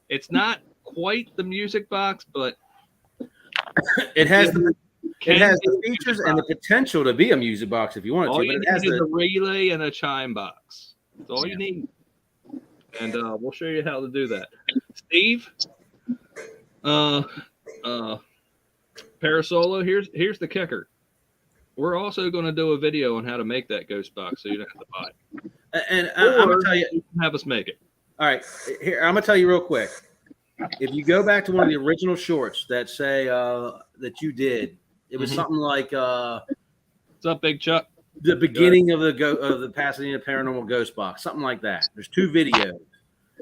[SPEAKER 1] It's not quite the music box, but
[SPEAKER 3] it has the features and the potential to be a music box if you want it to.
[SPEAKER 1] All you need is a relay and a chime box. That's all you need. And we'll show you how to do that. Steve, Parasolo, here's the kicker. We're also going to do a video on how to make that ghost box so you don't have to buy it.
[SPEAKER 3] And I'm going to tell you.
[SPEAKER 1] Have us make it.
[SPEAKER 3] All right. Here, I'm going to tell you real quick. If you go back to one of the original shorts that say that you did, it was something like
[SPEAKER 1] what's up, Big Chuck?
[SPEAKER 3] The beginning of the Pasadena Paranormal Ghost Box, something like that. There's 2 videos.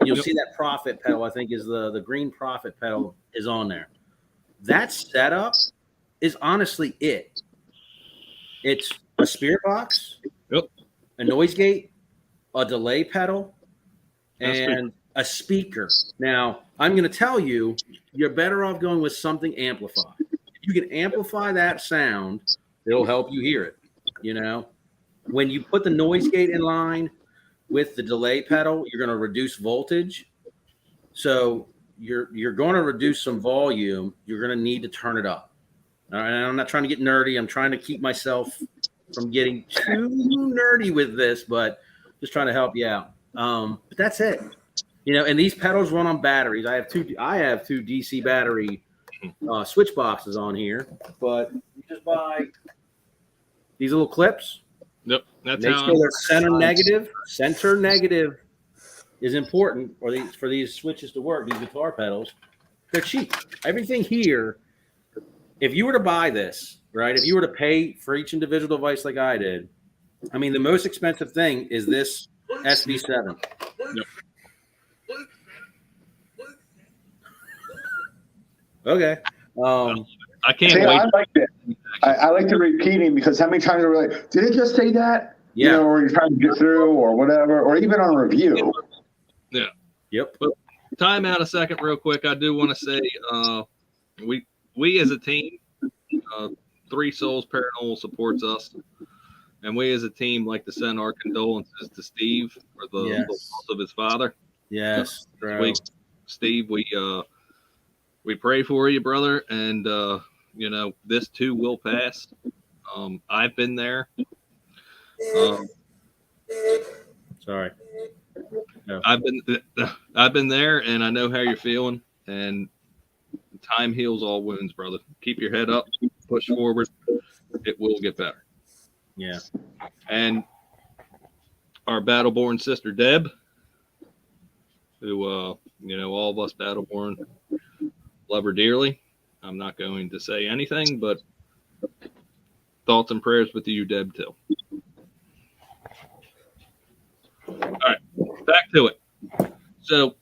[SPEAKER 3] You'll see that prophet pedal, I think is the green prophet pedal is on there. That setup is honestly it. It's a spirit box, a noise gate, a delay pedal, and a speaker. Now, I'm going to tell you, you're better off going with something amplified. If you can amplify that sound, it'll help you hear it. You know, when you put the noise gate in line with the delay pedal, you're going to reduce voltage. So you're going to reduce some volume. You're going to need to turn it up. All right, and I'm not trying to get nerdy. I'm trying to keep myself from getting too nerdy with this, but just trying to help you out. But that's it. You know, and these pedals run on batteries. I have two DC battery switch boxes on here, but you just buy these little clips.
[SPEAKER 1] Yep, that's
[SPEAKER 3] Make sure they're center negative. Center negative is important for these switches to work. These guitar pedals, they're cheap. Everything here. If you were to buy this, right? If you were to pay for each individual device like I did, I mean, the most expensive thing is this SV7. Yep. Okay.
[SPEAKER 1] I can't wait.
[SPEAKER 2] I like it. I like the repeating because how many times are we like, did it just say that?
[SPEAKER 3] Yeah.
[SPEAKER 2] You know, or you're trying to get through or whatever, or even on review.
[SPEAKER 1] Yeah.
[SPEAKER 3] Yep.
[SPEAKER 1] But time out a second real quick. I do want to say we as a team, 3 Souls Paranormal supports us. And we as a team like to send our condolences to Steve for the loss of his father.
[SPEAKER 3] Yes.
[SPEAKER 1] Steve, we pray for you, brother. And, you know, this too will pass. I've been there.
[SPEAKER 3] Sorry.
[SPEAKER 1] No. I've been there, and I know how you're feeling. And time heals all wounds, brother. Keep your head up, push forward. It will get better.
[SPEAKER 3] Yeah.
[SPEAKER 1] And our Battleborn sister Deb, who you know, all of us Battleborn love her dearly. I'm not going to say anything, but thoughts and prayers with you, Deb, too. All right, back to it. So,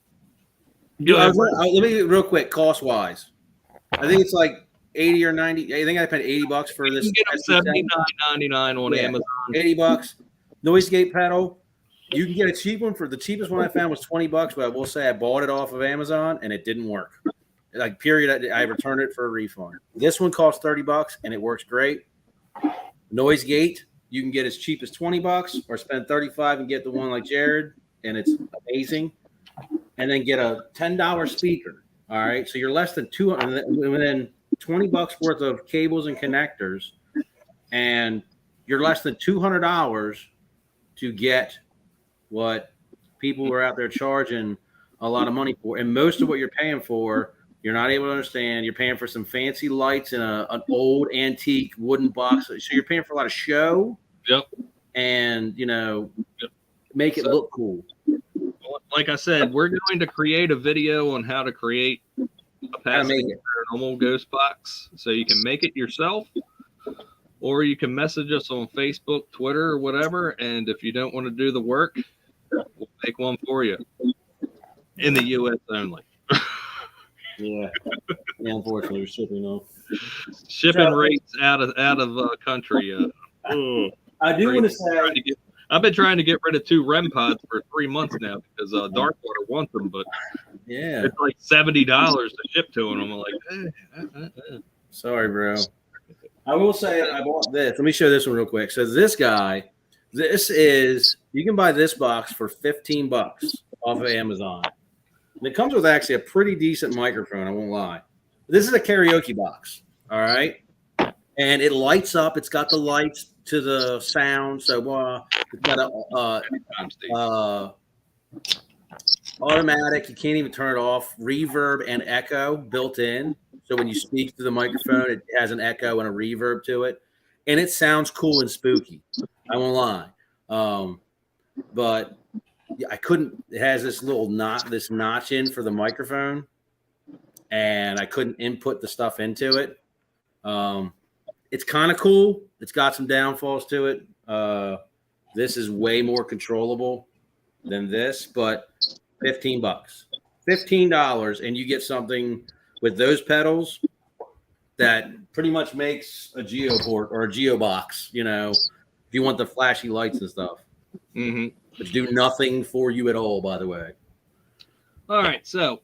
[SPEAKER 3] let me real quick, cost wise. I think it's like 80 or 90. I think I paid $80 for this.
[SPEAKER 1] You can get them $79.99 on Amazon.
[SPEAKER 3] $80. Noise gate pedal. You can get a cheap one. For the cheapest one I found was $20, but I will say I bought it off of Amazon and it didn't work. Like, period. I returned it for a refund. This one costs $30 and it works great. Noise gate, you can get as cheap as $20 or spend $35 and get the one like Jared, and it's amazing. And then get a $10 speaker. All right, so you're less than $200, and then $20 worth of cables and connectors, and you're less than $200 to get what people were out there charging a lot of money for. And most of what you're paying for, you're not able to understand. You're paying for some fancy lights in an old antique wooden box. So you're paying for a lot of show.
[SPEAKER 1] Yep.
[SPEAKER 3] And, you know, make it look cool.
[SPEAKER 1] Like I said, we're going to create a video on how to create a Pasadena Paranormal ghost box. So you can make it yourself, or you can message us on Facebook, Twitter, or whatever. And if you don't want to do the work, we'll make one for you in the U.S. only.
[SPEAKER 3] Yeah, unfortunately, we're shipping off.
[SPEAKER 1] Shipping rates out of country.
[SPEAKER 3] I do want to say
[SPEAKER 1] I've been trying to get rid of 2 REM pods for 3 months now because Darkwater wants them, but
[SPEAKER 3] Yeah.
[SPEAKER 1] it's like $70 to ship to them. I'm like,
[SPEAKER 3] Sorry, bro. I will say I bought this. Let me show this one real quick. So this guy, you can buy this box for $15 off of Amazon. And it comes with actually a pretty decent microphone, I won't lie. This is a karaoke box, all right? And it lights up. It's got the lights to the sound. So it's got a automatic. You can't even turn it off. Reverb and echo built in. So when you speak to the microphone, it has an echo and a reverb to it. And it sounds cool and spooky. I won't lie. But I couldn't. It has this little notch in for the microphone, and I couldn't input the stuff into it. It's kind of cool. It's got some downfalls to it. This is way more controllable than this, but $15, and you get something with those pedals that pretty much makes a Geoport or a Geobox. You know, if you want the flashy lights and stuff.
[SPEAKER 1] mm-hmm.
[SPEAKER 3] Which do nothing for you at all, by the way.
[SPEAKER 1] All right, so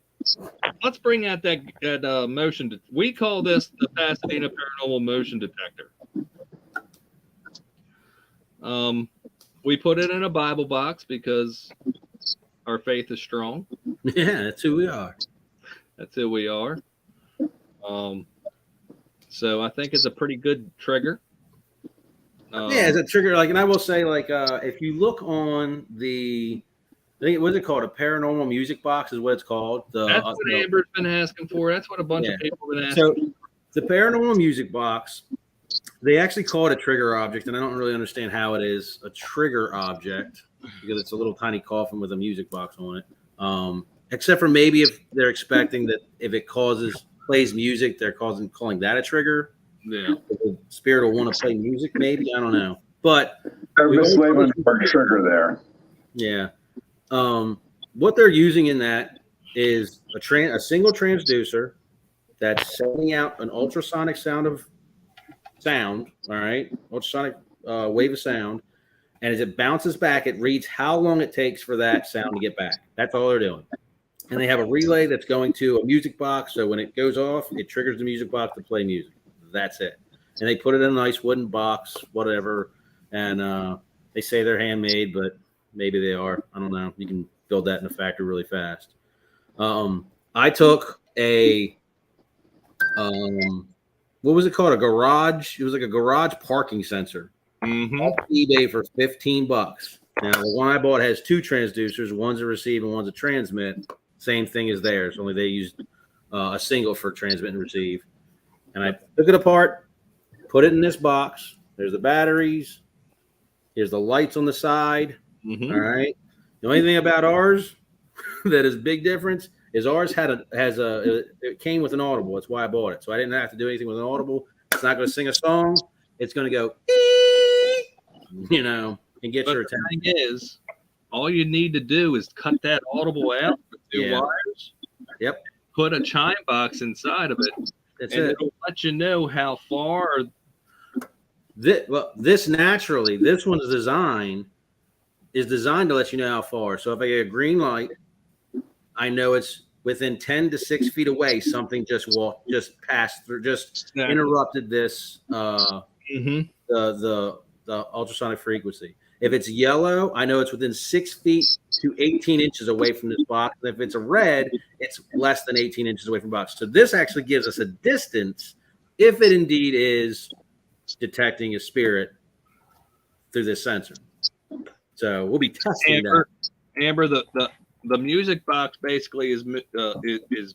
[SPEAKER 1] let's bring out that motion. We call this the Pasadena Paranormal Motion Detector. We put it in a Bible box because our faith is strong.
[SPEAKER 3] Yeah, that's who we are.
[SPEAKER 1] That's who we are. So I think it's a pretty good trigger.
[SPEAKER 3] Yeah, it's a trigger. And I will say, if you look on what's it called? A paranormal music box is what it's called.
[SPEAKER 1] That's what Amber's been asking for. That's what a bunch of people have been asking.
[SPEAKER 3] So the paranormal music box, they actually call it a trigger object, and I don't really understand how it is a trigger object because it's a little tiny coffin with a music box on it. Except for maybe if they're expecting that if it plays music, they're calling that a trigger.
[SPEAKER 1] Yeah,
[SPEAKER 3] the spirit will want to play music. Maybe I don't know, but
[SPEAKER 2] they're mislabeling for trigger there.
[SPEAKER 3] Yeah, what they're using in that is a single transducer that's sending out an ultrasonic sound. All right, ultrasonic wave of sound, and as it bounces back, it reads how long it takes for that sound to get back. That's all they're doing. And they have a relay that's going to a music box, so when it goes off, it triggers the music box to play music. That's it. And they put it in a nice wooden box, whatever. And they say they're handmade, but maybe they are. I don't know. You can build that in a factory really fast. I took what was it called? A garage. It was like a garage parking sensor.
[SPEAKER 1] Mm-hmm.
[SPEAKER 3] Off eBay for $15. Now, the one I bought has 2 transducers. One's a receive and one's a transmit. Same thing as theirs, only they used a single for transmit and receive. And I took it apart, put it in this box. There's the batteries. Here's the lights on the side.
[SPEAKER 1] Mm-hmm.
[SPEAKER 3] All right. The only thing about ours that is a big difference is ours it came with an audible. That's why I bought it. So I didn't have to do anything with an audible. It's not going to sing a song. It's going to go, and get your attention.
[SPEAKER 1] The thing is, all you need to do is cut that audible out with 2 wires.
[SPEAKER 3] Yep.
[SPEAKER 1] Put a chime box inside of it. It'll let you know how far.
[SPEAKER 3] This one's design is designed to let you know how far. So if I get a green light, I know it's within 10 to 6 feet away. Something just passed through, interrupted this, the ultrasonic frequency. If it's yellow, I know it's within 6 feet to 18 inches away from this box. And if it's a red, it's less than 18 inches away from the box. So this actually gives us a distance if it indeed is detecting a spirit through this sensor. So we'll be testing that.
[SPEAKER 1] Amber, the music box basically is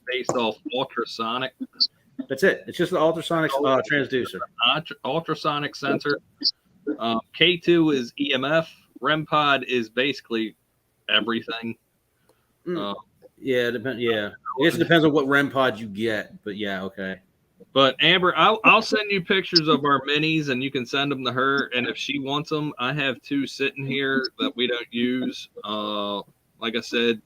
[SPEAKER 1] based off ultrasonic.
[SPEAKER 3] That's it. It's just an ultrasonic transducer.
[SPEAKER 1] Ultrasonic sensor. K2 is EMF. REM pod is basically everything.
[SPEAKER 3] Yeah, I guess it depends on what REM pod you get, but yeah, okay.
[SPEAKER 1] But Amber, I'll send you pictures of our minis, and you can send them to her. And if she wants them, I have 2 sitting here that we don't use. Like I said,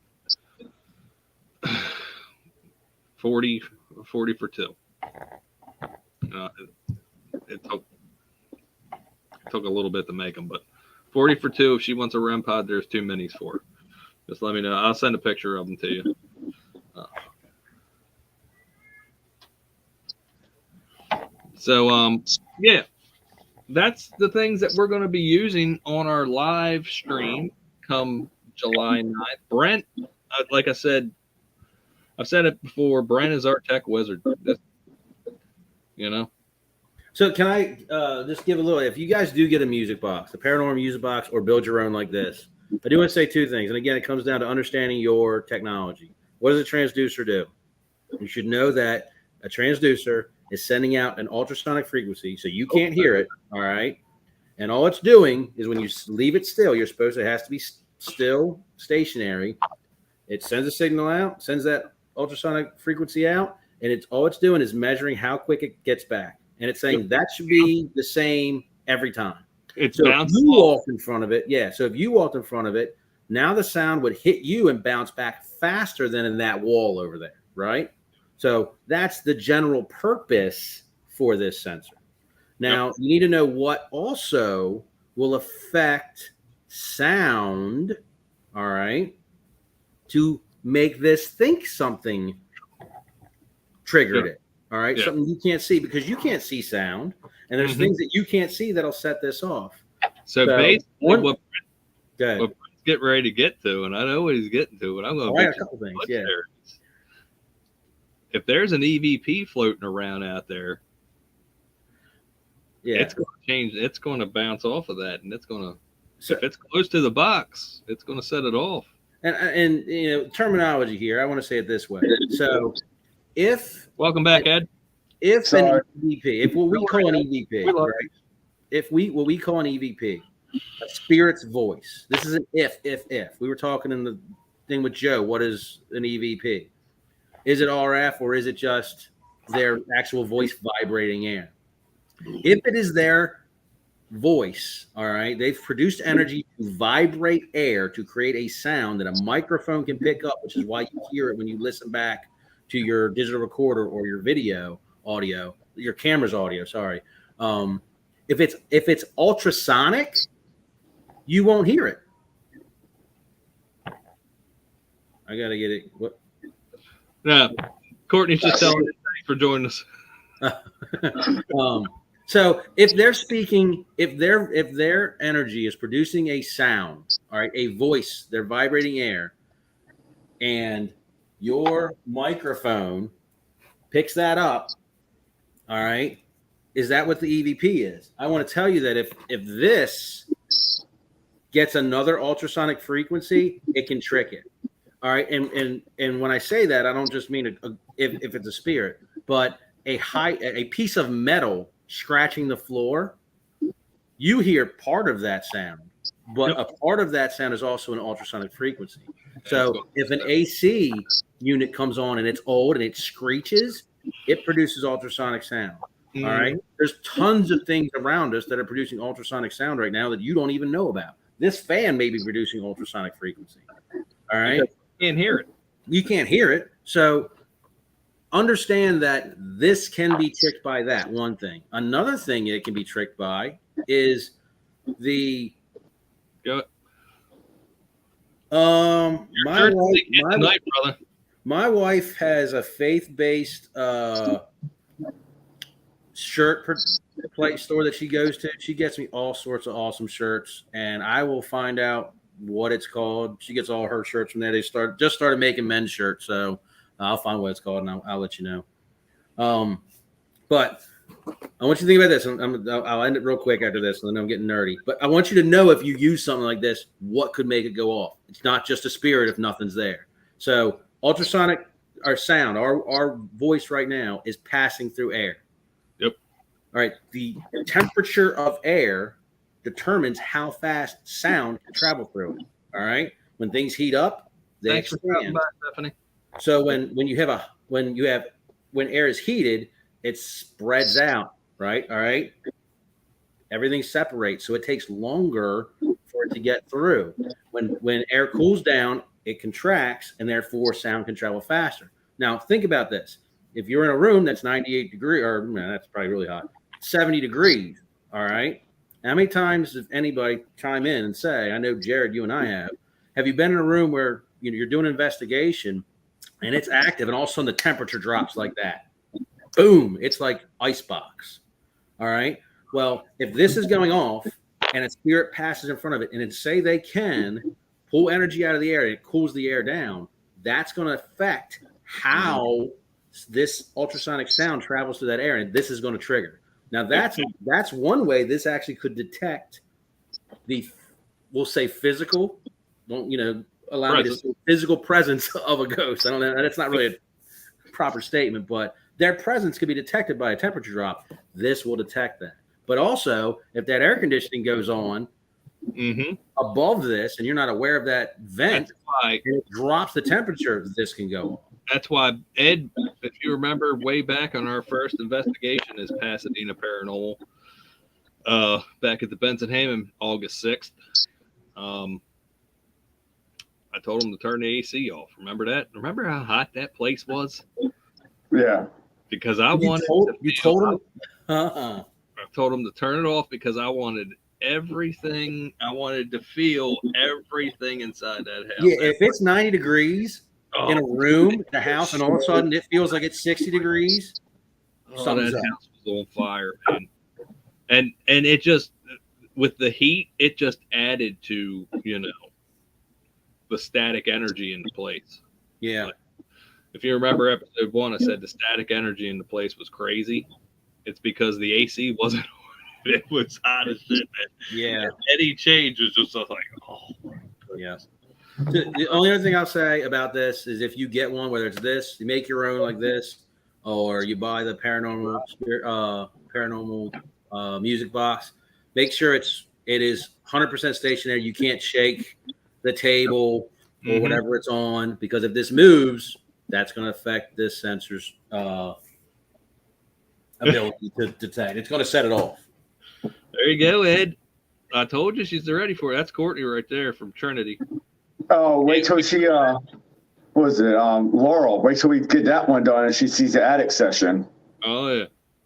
[SPEAKER 1] 40 for 2. It took a little bit to make them, but 40 for 2. If she wants a REM pod, there's 2 minis for her. Just let me know. I'll send a picture of them to you. Yeah, that's the things that we're going to be using on our live stream come July 9th. Brent, like I said, I've said it before, Brent is our tech wizard. You know?
[SPEAKER 3] So can I just give a little, if you guys do get a music box, a paranormal music box, or build your own like this, I do want to say 2 things. And again, it comes down to understanding your technology. What does a transducer do? You should know that a transducer is sending out an ultrasonic frequency, so you can't hear it, all right? And all it's doing is when you leave it still, it has to be still, stationary. It sends a signal out, sends that ultrasonic frequency out, and all it's doing is measuring how quick it gets back. And it's saying that should be the same every time.
[SPEAKER 1] It's
[SPEAKER 3] so
[SPEAKER 1] bouncing.
[SPEAKER 3] If you walked in front of it, so if you walked in front of it, now the sound would hit you and bounce back faster than in that wall over there, right? So that's the general purpose for this sensor. Now, you need to know what also will affect sound, all right, to make this think something triggered it, all right? Something you can't see, because you can't see sound, and there's things that you can't see that'll set this off.
[SPEAKER 1] So basically, what
[SPEAKER 3] Brent's
[SPEAKER 1] getting ready to get to, and I know what he's getting to, but I'm going to
[SPEAKER 3] get a couple things,
[SPEAKER 1] If there's an EVP floating around out there, it's going to change. It's going to bounce off of that, and it's going to. So, if it's close to the box, it's going to set it off.
[SPEAKER 3] And you know, terminology here, I want to say it this way. So,
[SPEAKER 1] welcome back, Ed.
[SPEAKER 3] If an EVP, if what we call an EVP, right? If what we call an EVP, a spirit's voice. This is an if. We were talking in the thing with Joe. What is an EVP? Is it RF, or is it just their actual voice vibrating air? If it is their voice, all right, they've produced energy to vibrate air to create a sound that a microphone can pick up, which is why you hear it when you listen back to your digital recorder or your video audio, your camera's audio, sorry. If it's ultrasonic, you won't hear it. I got to get it. What?
[SPEAKER 1] Yeah, Courtney's just telling us for joining us.
[SPEAKER 3] So if they're speaking, if their energy is producing a sound, all right, a voice, they're vibrating air, and your microphone picks that up, all right, is that what the EVP is? I want to tell you that if this gets another ultrasonic frequency, it can trick it. All right, and when I say that, I don't just mean if it's a spirit, but a piece of metal scratching the floor, you hear part of that sound, but a part of that sound is also an ultrasonic frequency. So if an AC unit comes on and it's old and it screeches, it produces ultrasonic sound. All right, there's tons of things around us that are producing ultrasonic sound right now that you don't even know about. This fan may be producing ultrasonic frequency. All right.
[SPEAKER 1] You can't hear it.
[SPEAKER 3] You can't hear it. So understand that this can be tricked by that one thing. Another thing it can be tricked by is my wife has a faith-based shirt plate store that she goes to. She gets me all sorts of awesome shirts, and I will find out what it's called. She gets all her shirts from there. They just started making men's shirts, so I'll find what it's called and I'll let you know. But I want you to think about this. I'll end it real quick after this, and then I'm getting nerdy. But I want you to know, if you use something like this, what could make it go off. It's not just a spirit if nothing's there. So ultrasonic, our sound, our voice right now is passing through air.
[SPEAKER 1] Yep.
[SPEAKER 3] All right. The temperature of air determines how fast sound can travel through it. All right. When things heat up, they expand. So when air is heated, it spreads out, right? All right. Everything separates, so it takes longer for it to get through. When air cools down, it contracts, and therefore sound can travel faster. Now think about this: if you're in a room that's 98 degrees, or that's probably really hot, 70 degrees, all right, How many times does anybody chime in and say, I know Jared, you and I have you been in a room where you're doing an investigation and it's active and all of a sudden the temperature drops like that? Boom, it's like icebox. All right. Well, if this is going off and a spirit passes in front of it and say they can pull energy out of the air and it cools the air down, that's going to affect how this ultrasonic sound travels through that air, and this is going to trigger. Now that's one way this actually could detect the, we'll say physical, don't allow me to say physical presence of a ghost. I don't know, that's not really a proper statement, but their presence could be detected by a temperature drop. This will detect that. But also, if that air conditioning goes on above this, and you're not aware of that vent, and it drops the temperature, this can go on.
[SPEAKER 1] That's why, Ed, if you remember way back on our first investigation as Pasadena Paranormal, back at the Benson Hammond, August 6th, I told him to turn the AC off. Remember that? Remember how hot that place was?
[SPEAKER 2] Yeah.
[SPEAKER 1] Because I wanted I told him to turn it off because I wanted everything. I wanted to feel everything inside that house.
[SPEAKER 3] Yeah, if it's 90 degrees in a room, in a house, and all of a sudden it feels like it's 60 degrees, something's
[SPEAKER 1] that
[SPEAKER 3] up.
[SPEAKER 1] house was on fire, man. And it just, with the heat, it just added to, the static energy in the place.
[SPEAKER 3] Yeah.
[SPEAKER 1] Like, if you remember episode 1, I said the static energy in the place was crazy. It's because the AC wasn't. It was hot as shit, man.
[SPEAKER 3] Yeah.
[SPEAKER 1] And any change was just like, oh my goodness.
[SPEAKER 3] Yeah. The only other thing I'll say about this is if you get one, whether it's this, you make your own like this, or you buy the paranormal music box, make sure it is 100% stationary. You can't shake the table or whatever it's on, because if this moves, that's going to affect this sensor's ability to detect. It's going to set it off.
[SPEAKER 1] There you go, Ed. I told you she's ready for it. That's Courtney right there from Trinity.
[SPEAKER 2] Oh, wait till she, what was it, Laurel. Wait till we get that one done and she sees the attic session.
[SPEAKER 1] Oh, yeah.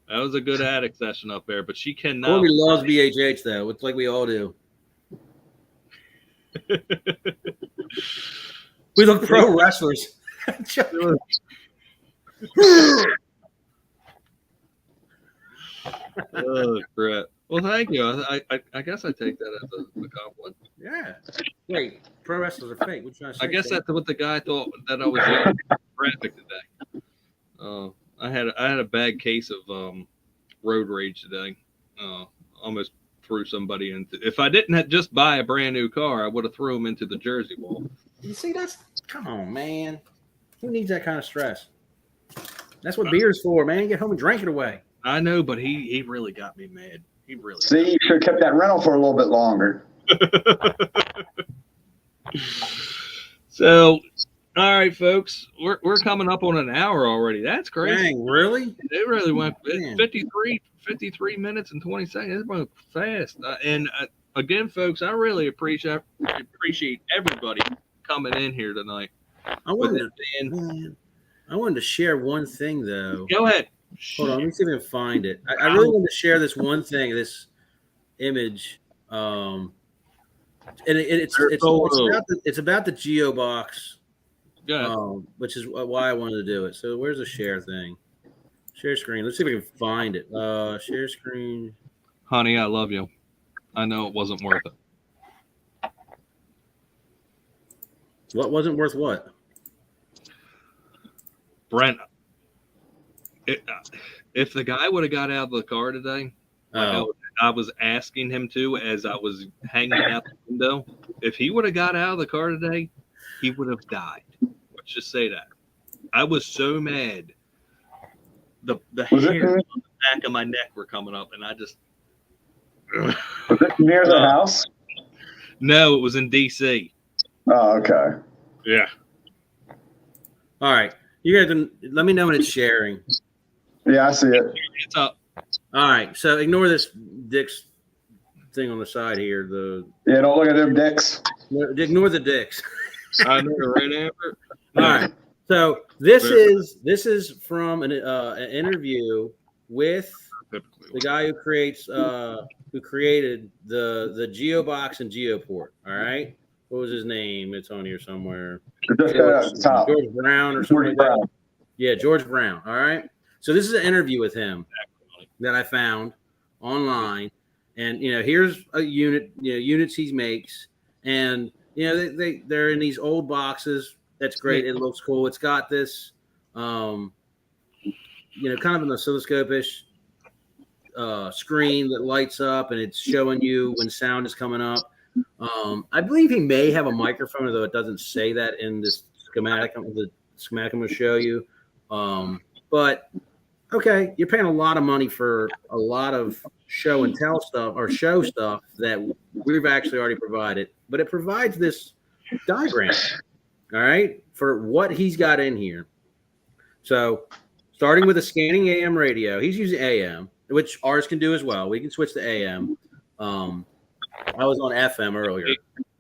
[SPEAKER 1] That was a good attic session up there, but she cannot.
[SPEAKER 3] Courtney loves BHH, though. It's like we all do. We look pro wrestlers.
[SPEAKER 1] Oh, crap. Well, thank you. I guess I take that as a compliment.
[SPEAKER 3] Yeah. Wait, pro wrestlers are fake. What you trying to say?
[SPEAKER 1] I guess that's what the guy thought, that I was yelling graphic today. I had a bad case of road rage today. Almost threw somebody into. If I didn't just buy a brand new car, I would have threw him into the Jersey wall.
[SPEAKER 3] You see, come on, man. Who needs that kind of stress? That's what beer's for, man. Get home and drink it away.
[SPEAKER 1] I know, but he really got me mad. He really.
[SPEAKER 2] See, you should have kept that rental for a little bit longer.
[SPEAKER 1] So, all right, folks, we're coming up on an hour already. That's crazy.
[SPEAKER 3] Dang, really?
[SPEAKER 1] It really went 53 minutes and 20 seconds. It went fast. And again, folks, I really appreciate everybody coming in here tonight.
[SPEAKER 3] I wanted to share one thing, though.
[SPEAKER 1] Go ahead.
[SPEAKER 3] Hold on, let me see if I can find it. I really want to share this one thing, this image. And it's about the Geo box, which is why I wanted to do it. So where's the share thing? Share screen. Let's see if we can find it. Share screen.
[SPEAKER 1] Honey, I love you. I know it wasn't worth it.
[SPEAKER 3] What wasn't worth what?
[SPEAKER 1] Brent, if the guy would have got out of the car today, I was asking him to as I was hanging out the window, if he would have got out of the car today, he would have died. Let's just say that. I was so mad. The hairs on the back of my neck were coming up, and I just.
[SPEAKER 2] Was it near the house?
[SPEAKER 1] No, it was in D.C.
[SPEAKER 2] Oh, okay.
[SPEAKER 1] Yeah.
[SPEAKER 3] All right. You guys can let me know when it's sharing.
[SPEAKER 2] Yeah, I see it.
[SPEAKER 1] It's up.
[SPEAKER 3] All right. So ignore this Dick's thing on the side here.
[SPEAKER 2] Yeah, don't look at them dicks.
[SPEAKER 3] Ignore the dicks.
[SPEAKER 1] I know, right after.
[SPEAKER 3] All right. So this is from an interview with the guy who creates who created the GeoBox and GeoPort. All right, what was his name? It's on here somewhere. George Brown or something like that. Yeah, George Brown. All right. So this is an interview with him that I found online, and here's a unit, units he makes, and they're in these old boxes. That's great. It looks cool. It's got this, kind of an oscilloscope-ish screen that lights up, and it's showing you when sound is coming up. I believe he may have a microphone, although it doesn't say that in this schematic. The schematic I'm going to show you. But okay, you're paying a lot of money for a lot of show and tell stuff or show stuff that we've actually already provided, but it provides this diagram, all right, for what he's got in here. So starting with a scanning AM radio, he's using AM, which ours can do as well. We can switch to AM. I was on FM earlier.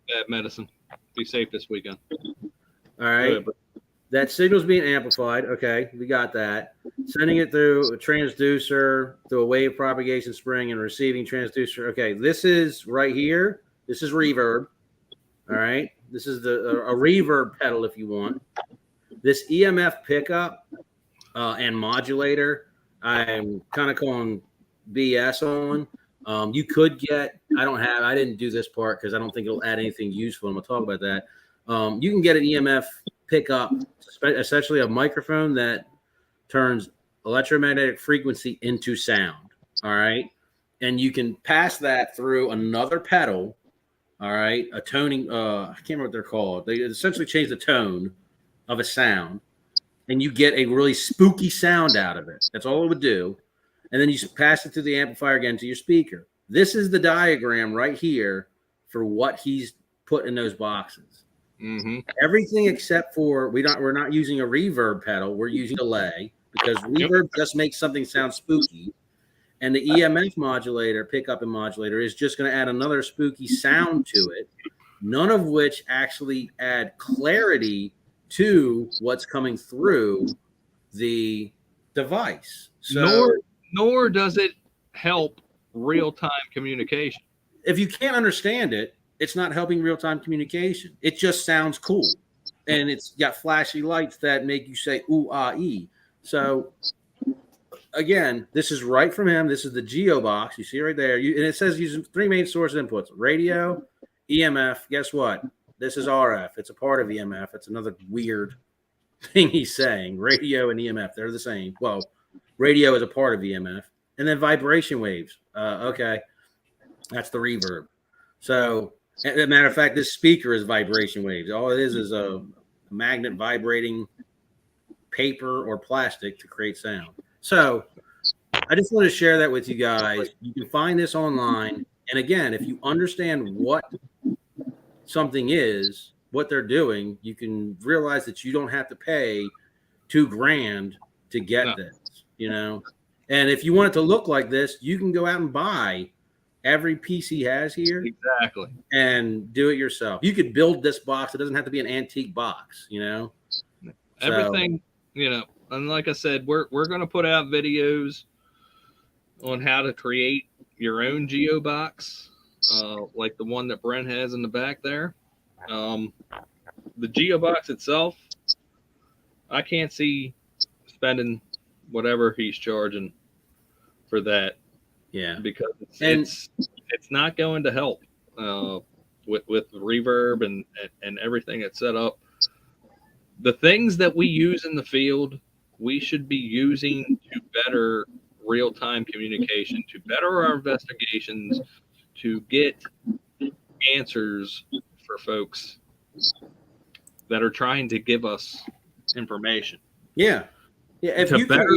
[SPEAKER 1] Bad medicine. Be safe this weekend.
[SPEAKER 3] All right. That signal's being amplified. Okay, we got that. Sending it through a transducer, through a wave propagation spring, and receiving transducer. Okay, this is right here. This is reverb. All right. This is a reverb pedal if you want. This EMF pickup and modulator, I'm kind of calling BS on. You could get, I didn't do this part because I don't think it'll add anything useful. I'm going to talk about that. You can get an EMF pickup, essentially a microphone that turns electromagnetic frequency into sound. All right. And you can pass that through another pedal. All right. A toning, I can't remember what they're called. They essentially change the tone of a sound, and you get a really spooky sound out of it. That's all it would do. And then you pass it through the amplifier again to your speaker. This is the diagram right here for what he's put in those boxes.
[SPEAKER 1] Mm-hmm.
[SPEAKER 3] Everything except for we're not using a reverb pedal. We're using delay because reverb just makes something sound spooky. And the EMF modulator, pickup and modulator, is just going to add another spooky sound to it, none of which actually add clarity to what's coming through the device. So,
[SPEAKER 1] nor does it help real-time communication.
[SPEAKER 3] If you can't understand it, it's not helping real-time communication. It just sounds cool. And it's got flashy lights that make you say, ooh, ah, ee. So, again, this is right from him. This is the GeoBox. You see right there. And it says using 3 main source inputs, radio, EMF. Guess what? This is RF. It's a part of EMF. It's another weird thing he's saying. Radio and EMF, they're the same. Well, radio is a part of EMF. And then vibration waves. Okay. That's the reverb. So, as a matter of fact, this speaker is vibration waves. All it is a magnet vibrating paper or plastic to create sound. So I just want to share that with you guys. You can find this online. And again, if you understand what something is, what they're doing, you can realize that you don't have to pay $2,000 to get this, And if you want it to look like this, you can go out and buy every piece he has here.
[SPEAKER 1] Exactly.
[SPEAKER 3] And do it yourself. You could build this box. It doesn't have to be an antique box,
[SPEAKER 1] Everything, and like I said, we're going to put out videos on how to create your own GeoBox, like the one that Brent has in the back there. The GeoBox itself, I can't see spending whatever he's charging for that.
[SPEAKER 3] Yeah,
[SPEAKER 1] because it's not going to help with reverb and everything that's set up. The things that we use in the field, we should be using to better real-time communication, to better our investigations, to get answers for folks that are trying to give us information.
[SPEAKER 3] Yeah. If you
[SPEAKER 1] better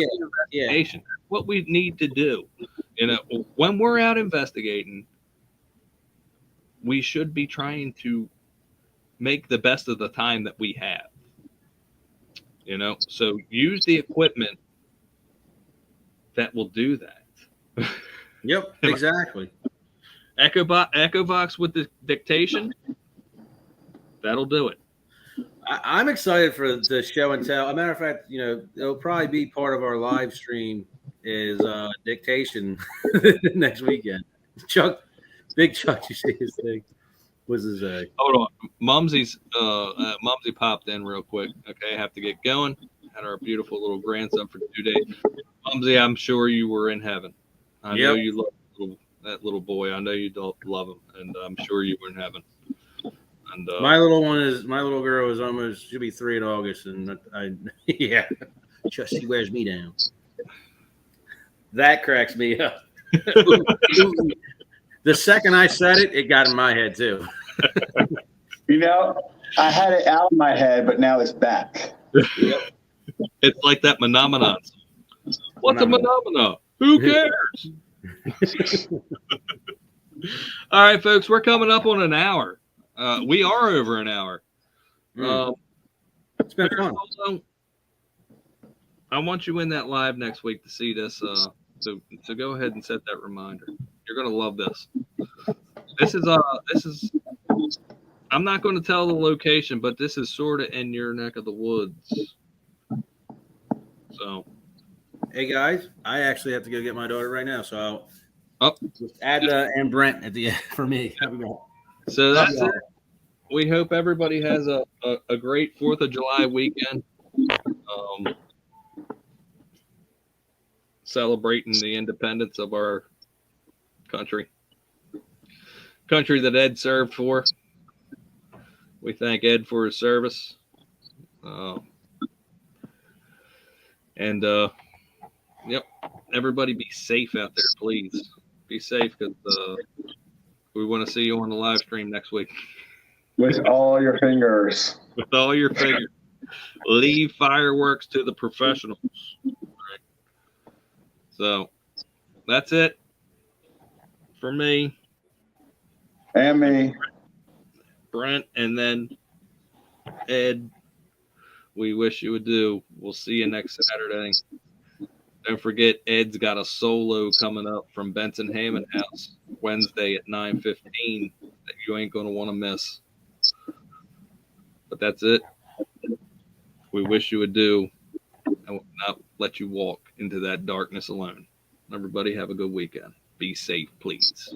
[SPEAKER 1] investigation, what we need to do. When we're out investigating, we should be trying to make the best of the time that we have. So use the equipment that will do that.
[SPEAKER 3] Yep, exactly.
[SPEAKER 1] Echovox with the dictation, that'll do it.
[SPEAKER 3] I'm excited for the show and tell. As a matter of fact, it'll probably be part of our live stream is dictation next weekend. Chuck, Big Chuck, you see his thing. What's his name?
[SPEAKER 1] Hold on. Mumsy popped in real quick. Okay, I have to get going. Had our beautiful little grandson for 2 days. Mumsy, I'm sure you were in heaven. I know you love that little boy. I know you don't love him, and I'm sure you were in heaven. And
[SPEAKER 3] my little girl is almost, she'll be 3 in August, and yeah, she wears me down. That cracks me up. The second I said it, it got in my head too.
[SPEAKER 2] You know, I had it out of my head, but now it's back.
[SPEAKER 3] Yep.
[SPEAKER 1] It's like that phenomenon. What's a phenomenon? Who cares? All right, folks, we're coming up on an hour. We are over an hour.
[SPEAKER 3] It's been fun.
[SPEAKER 1] I want you in that live next week to see this. So go ahead and set that reminder. You're gonna love this. This is. I'm not going to tell the location, but this is sort of in your neck of the woods. So,
[SPEAKER 3] hey guys, I actually have to go get my daughter right now, so
[SPEAKER 1] I'll
[SPEAKER 3] just add and Brent at the end for me.
[SPEAKER 1] So that's it. We hope everybody has a great 4th of July weekend. Celebrating the independence of our country that Ed served for. We thank Ed for his service. Yep, everybody be safe out there, please. Be safe, because we want to see you on the live stream next week.
[SPEAKER 2] With all your fingers.
[SPEAKER 1] With all your fingers. Leave fireworks to the professionals. Right. So, that's it for me.
[SPEAKER 2] And me.
[SPEAKER 1] Brent, and then Ed. We wish you would do. We'll see you next Saturday. Don't forget, Ed's got a solo coming up from Benson Hammond House Wednesday at 9:15 that you ain't going to want to miss. But that's it. We wish you would do. I will not let you walk into that darkness alone. Everybody have a good weekend. Be safe, please.